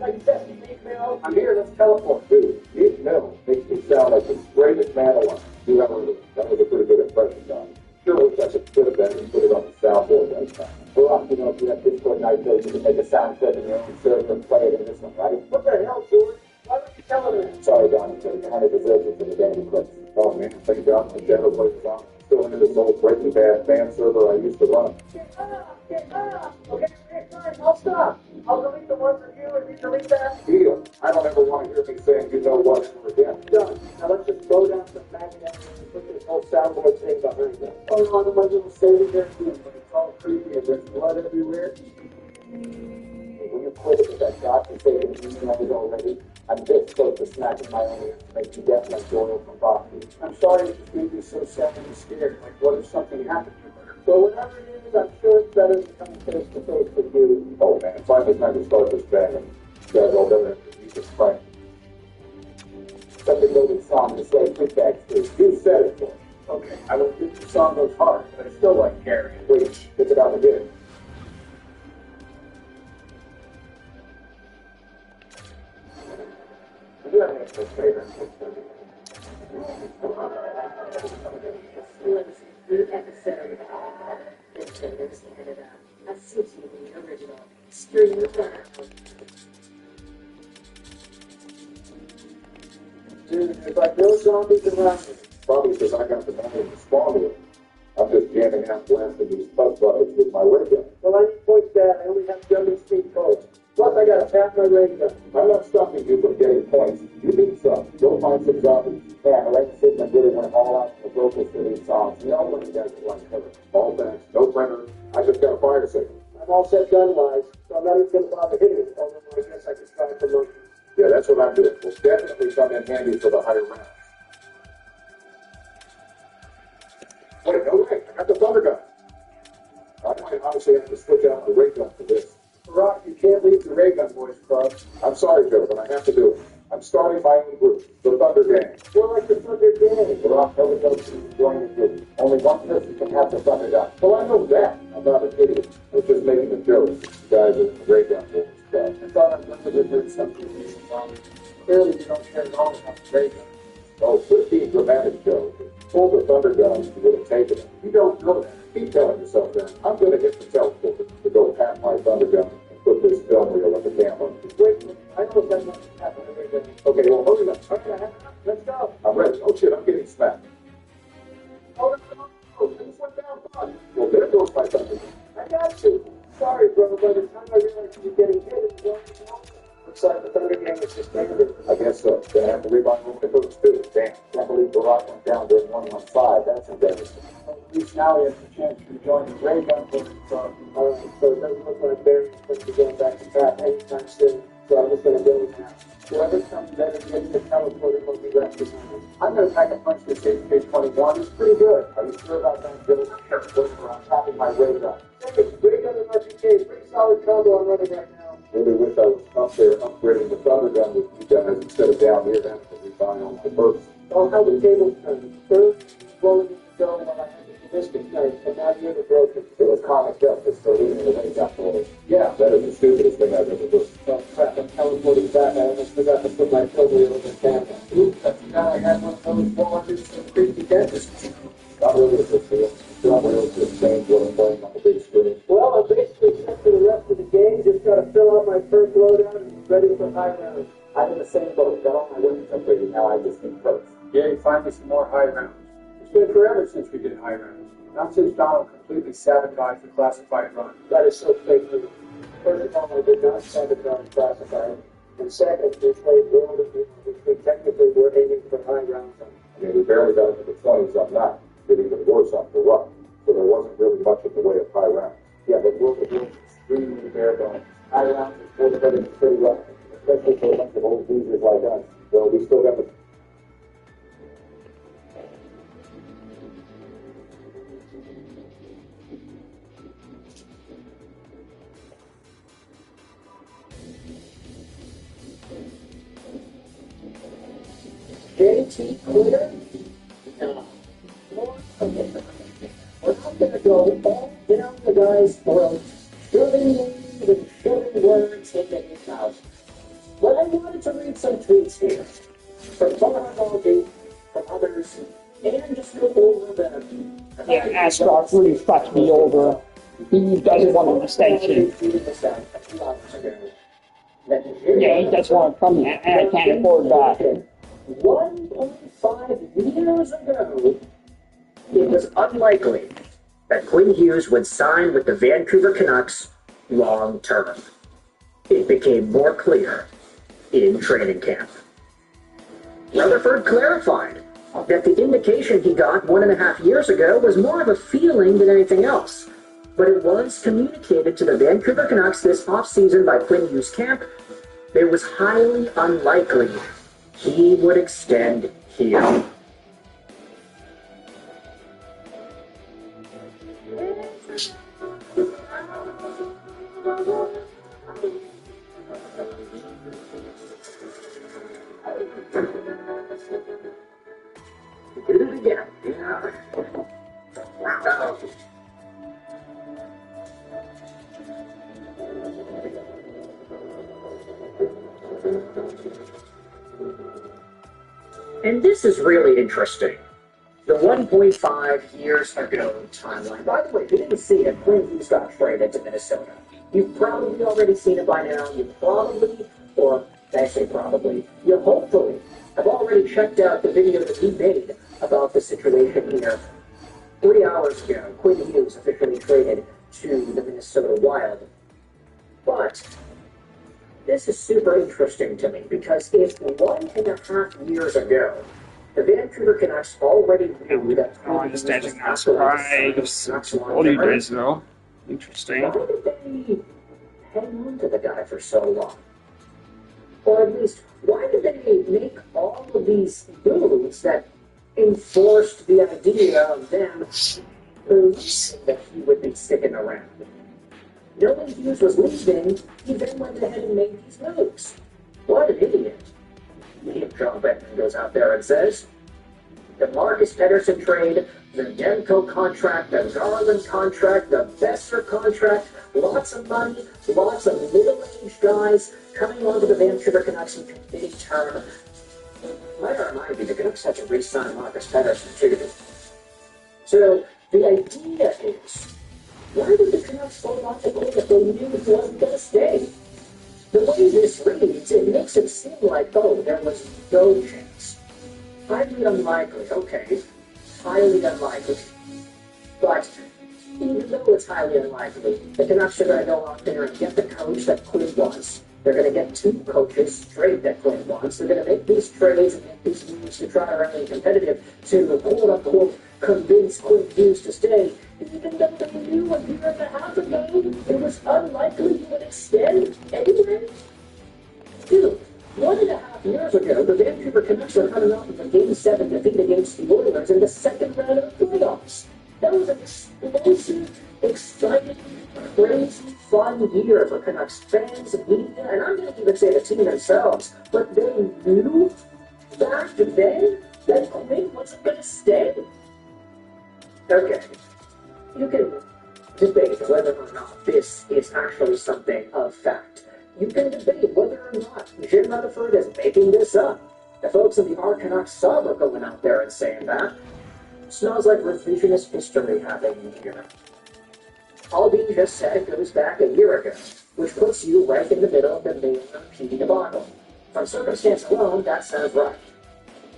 Like Sesame Mill. I'm here, let's teleport. Dude, Steve Mill makes me sound like the greatest man alive. You ever heard? That was a pretty good impression, Don. Sure wish I could clip that and put it on the soundboard next time. Well, you know, if you have Discord night, Joe, you can make a sound clip in your own server and play it in this one, right? What the hell, George? Why would you tell him that? Sorry, Donnie, Joe, you kind of deserve it for the Danny clips. Oh man, thank God the Shadow Players on. Still into this old Breaking Bad fan server I used to run. Get up! Get up! Okay, fine, I'll stop. I'll delete the one for you and you delete that. Deal. I don't ever want to hear me saying you know what ever again. Done. Now let's just go down some magnet and put this whole soundboard thing behind us. Oh, on my little saving there, too, but it's all creepy and there's blood everywhere. Will you quit it with that godforsaken email already? I'm this close to smacking my own ears to make you deaf like Doyle from Boston. I'm sorry it just made me so sad and scared. Like, what if something happened to her? So whatever it is, I'm sure it's better than coming face to face with you. Oh man, it's finally time to start this band. You guys all better have to Jesus Christ. Such a loaded song to say kickbacks to. You said it, boy. Okay, I don't think the song goes hard, but I still like Carrie. Wait, get it out again. You have an extra favor. New episode. The Tenders Canada. A CTV original. Stream now. Dude, there's like no zombies around me. Probably because I got the money in the small room. I'm just jamming out blasting these bus buckets with my ray gun. Well, I need points, Dad. I only have jumping speed codes. Plus, I gotta pass my ray gun. I'm not stopping you from getting points. You need some. Go find some zombies. Yeah, Elaine Sigmund really went all out for the vocals for these songs. Nobody does it like her. All thanks. No printer. I just got a fire signal. I'm all set gun-wise, so I'm not even gonna bother hitting it. Although I guess I could try for monkey. Yeah, that's what I'm doing. Will definitely come in handy for the higher rounds. Wait, no way. I got the thunder gun. I might honestly have to switch out my ray gun for this. Rock, you can't leave the Ray Gun Boys Club. I'm sorry, Joe, but I have to do it. I'm starting my own group, the Thunder Gang. You're like the Thunder Gang. We're off over to join the group. Only one person can have the thunder gun. Well, I know that. I'm not an idiot. I was just making a joke. You guys are the ray gun boys. I thought I remembered that there's something decent on it. Clearly, you don't care at all about the Ray Gun. Oh, quit being dramatic, Joe. Pull the thunder gun, you would have taken it. You don't know that. Keep telling yourself that. I'm going to hit the teleporter to go pat my thunder gun and put this film reel on the camera. Wait, I know that's not happening to Ray gun. Okay, well, hurry up. Okay, let's go. I'm ready. Oh, shit, I'm getting smacked. Oh, no, this went down fun. Well, there goes my thunder gun. I got you. Sorry, bro. By the time I realized you were getting hit, it was going. Looks like the Thunder Gang is just negative. I guess so. Gonna have to rebuy one of the books, too. Damn. Can't believe Barack went down during 115. That's embarrassing. At least now he has the chance to join the Ray Gun Boys Club. Alright, so it doesn't look like Barry's going to be going back to Pat anytime soon. So I'm just going to go with that. Whoever comes better getting the teleporter will be represented. I'm going to pack a punch this HK 21. It's pretty good. Are you sure about that, Joe? Sure. I'm tapping my ray gun. Hey, Ray gun and RPK, pretty solid combo I'm running right now. Really wish I was up there upgrading the thunder gun with you guys instead of down here having to rebuy on the first. Oh, how the tables turned. First, rolling in the dough while I had the sadistic knife, and now you're the broken. It was comic justice for leaving the ray gun for it. Yeah, that is the stupidest thing I've ever done. Oh, crap, I'm teleporting back. I almost forgot to put my film reel in the camera. Ooh, that's the guy I had one of those 400 some creepy dentists. Not really a big deal. Not really just change what I'm playing on the big screen. Well, I'm basically set for the rest of the game. Just got to fill out my first loadout and be ready for high rounds. I'm in the same boat. Got all my weapons upgraded. Now I just need perks. Yeah, you find me some more high rounds. been forever since we did high rounds. Not since Donald completely sabotaged the classified run. That is so fake news. First of all, I did not sabotage classified. And second, we played well, which we technically were aiming for high rounds on. I mean, we barely got into the 20s on that. Did even worse on the run. So there wasn't really much in the way of high rounds. Yeah, but we're extremely bare bones. High rounds is pretty rough, especially for a bunch of old losers like us. Well, we still got the JT Quitter? No. More commitment. We're not going to go all down the guy's throat, shoving names and shoving words into his mouth. But I wanted to read some tweets here. From Bob Baldy, from others, and just go over them. Yeah, Ashcroft really fucked me over. He doesn't want an extension. Yeah, he does want from that, and I can't afford that. 1.5 years ago, it was unlikely that Quinn Hughes would sign with the Vancouver Canucks long term. It became more clear in training camp. Rutherford clarified that the indication he got 1.5 years ago was more of a feeling than anything else. But it was communicated to the Vancouver Canucks this offseason by Quinn Hughes' camp that it was highly unlikely he would extend here. Did it again. And this is really interesting. The 1.5 years ago timeline. By the way, if you didn't see it, Quinn Hughes got traded to Minnesota. You've probably already seen it by now. You probably, or I say probably, you hopefully have already checked out the video that he made about the situation here. 3 hours ago, Quinn Hughes officially traded to the Minnesota Wild. But this is super interesting to me because if 1.5 years ago, the Vancouver Canucks already knew that Oh, the standing Canucks. All you guys know. Interesting. why did they hang on to the guy for so long? Or at least, why did they make all of these moves that enforced the idea of them believing that he would be sticking around? Knowing Hughes was leaving, he then went ahead and made these moves. What an idiot. Me and John Beckman goes out there and says, the Marcus Pedersen trade, the Demko contract, the Garland contract, the Besser contract, lots of money, lots of middle-aged guys coming onto the Vancouver Canucks in committing term. Might I remind you, the Canucks had to re-sign Marcus Pedersen too. So the idea is, why would the Canucks hold on to Quinn if they knew he wasn't going to stay? The way this reads, it makes it seem like, oh, there was no chance. Highly unlikely, okay. Highly unlikely. But even though it's highly unlikely, the Canucks are going to go out there and get the coach that Quinn wants. They're going to get 2 coaches straight that Quinn wants. They're going to make these trades and make these moves to try to remain competitive to quote-unquote convince Quinn Hughes to stay. Even though they knew 1.5 years ago it was unlikely he would extend anyway. Dude, 1.5 years ago, the Vancouver Canucks were coming off of a Game 7 defeat against the Oilers in the second round of the playoffs. That was an explosive, exciting, crazy, fun year for Canucks fans, media, and I'm going to even say the team themselves. But they knew back then that Quinn wasn't going to stay. Okay. You can debate whether or not this is actually something of fact. You can debate whether or not Jim Rutherford is making this up. The folks in the Canucks sub are going out there and saying that. Smells like revisionist history happening here. All being just said goes back a year ago, which puts you right in the middle of the main P debacle. From circumstance alone, that sounds right.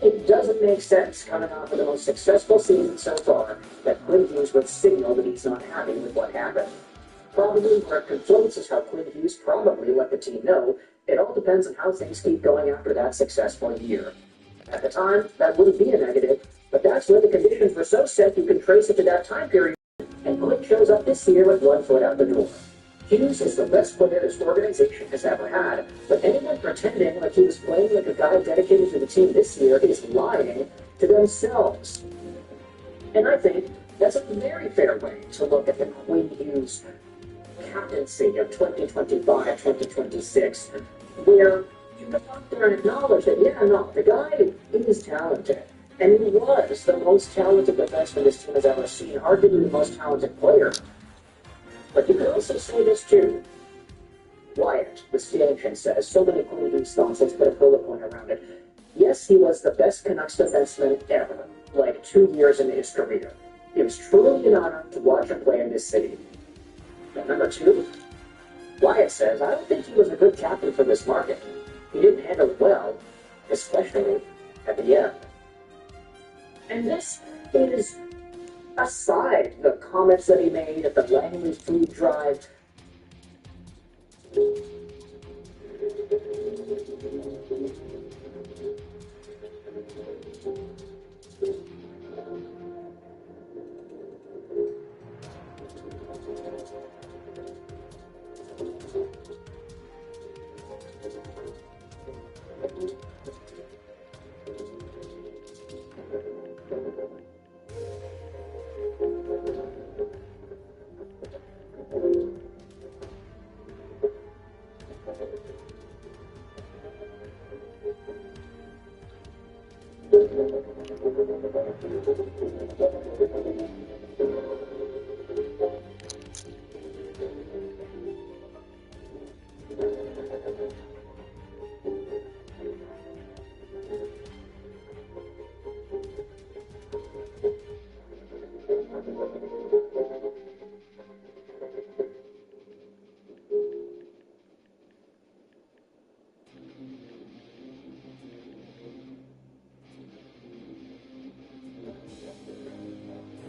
It doesn't make sense coming off of the most successful season so far that Quinn Hughes would signal that he's not happy with what happened. Probably where it conflates is how Quinn Hughes probably let the team know it all depends on how things keep going after that successful year. At the time, that wouldn't be a negative, but that's where the conditions were so set you can trace it to that time period, and Quinn shows up this year with 1 foot out the door. Hughes is the best player this organization has ever had, but anyone pretending like he was playing like a guy dedicated to the team this year is lying to themselves. And I think that's a very fair way to look at the Quinn Hughes captaincy of 2025-2026, where you go out there and acknowledge that, yeah, no, the guy is talented, and he was the most talented defenseman this team has ever seen, arguably the most talented player. But you could also say this too. Wyatt, the stanchion, says so many Quinn Hughes thoughts, let's put a bullet point around it. Yes, he was the best Canucks defenseman ever, like 2 years into his career. It was truly an honor to watch him play in this city. And number 2, Wyatt says, I don't think he was a good captain for this market. He didn't handle it well, especially at the end. And this is aside the comments that he made at the Langley food drive.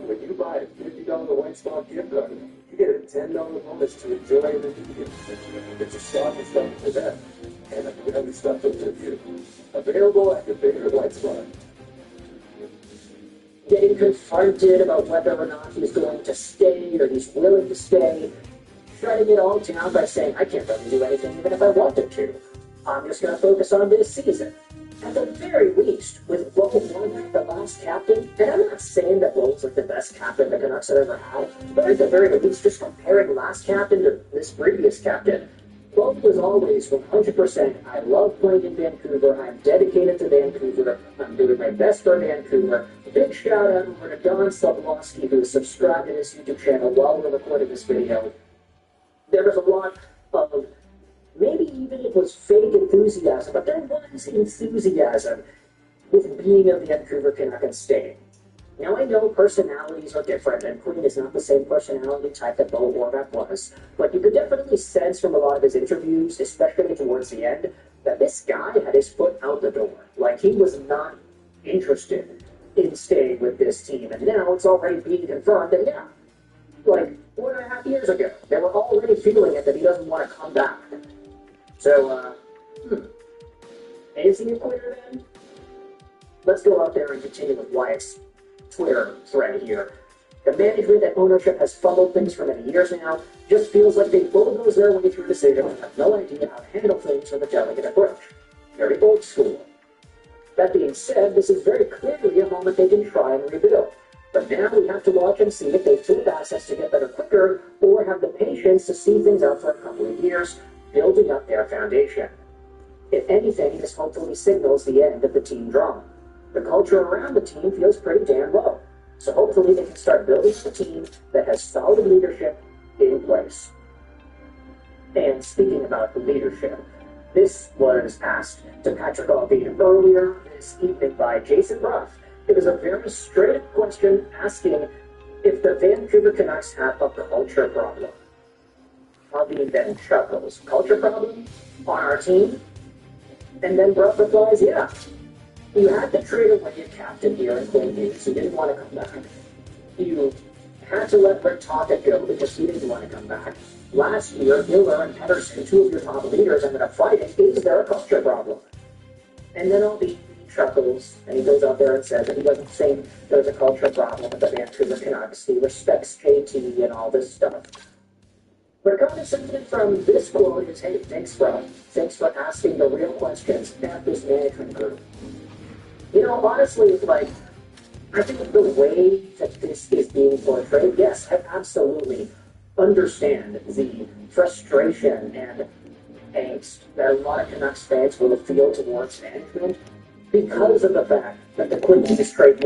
When you buy a $50 White Spot gift card, you get a $10 bonus to enjoy the video. Get your stocking stuff for that, and a other stuff to you. Available at your favorite White Spot. Getting confronted about whether or not he's going to stay or he's willing to stay, shutting it all down by saying, I can't really do anything even if I wanted to. I'm just going to focus on this season. At the very least, with Vogelbach, the last captain, and I'm not saying that Vogel's like the best captain the Canucks have ever had, but at the very least, just comparing last captain to this previous captain, Vogel was always 100%, I love playing in Vancouver, I'm dedicated to Vancouver, I'm doing my best for Vancouver. Big shout out over to Don Slabowski, who is subscribed to this YouTube channel while we're recording this video. There was a lot of, maybe even it was fake enthusiasm, but there was enthusiasm with being a Vancouver Canuck and staying. Now I know personalities are different, and Quinn is not the same personality type that Bo Horvath was, but you could definitely sense from a lot of his interviews, especially towards the end, that this guy had his foot out the door. Like, he was not interested in staying with this team, and now it's already being confirmed that, yeah, like 4.5 years ago, they were already feeling it that he doesn't want to come back. So, is he a quitter then? Let's go out there and continue with Wyatt's Twitter thread here. The management and ownership has fumbled things for many years now. Just feels like they bulldoze their way through decisions and have no idea how to handle things with a delicate approach. Very old school. That being said, this is very clearly a moment they can try and rebuild. But now we have to watch and see if they've tooled assets to get better quicker or have the patience to see things out for a couple of years, building up their foundation. If anything, this hopefully signals the end of the team drama. The culture around the team feels pretty damn low. So hopefully they can start building a team that has solid leadership in place. And speaking about leadership, this was asked to Patrick Alvin earlier this evening by Jason Ruff. It was a very straight up question asking if the Vancouver Canucks have a culture problem. Alvin then chuckles. Culture problem? On our team? And then Ruff replies, yeah. You had to trade away your captain here in Quinn Hughes. He didn't want to come back. You had to let Rick Tocchet go because he didn't want to come back. Last year, Miller and Pedersen, two of your top leaders, ended up fighting. Is there a culture problem? And then Obi chuckles, and he goes out there and says that he wasn't saying there's a culture problem with the Vancouver Canucks. He respects KT and all this stuff. But condescension from this quote is, hey, thanks for asking the real questions at this management group. You know, honestly, it's like, I think the way that this is being portrayed, yes, I absolutely understand the frustration and angst that a lot of Canucks fans will feel towards management because of the fact that the Quinn Hughes trade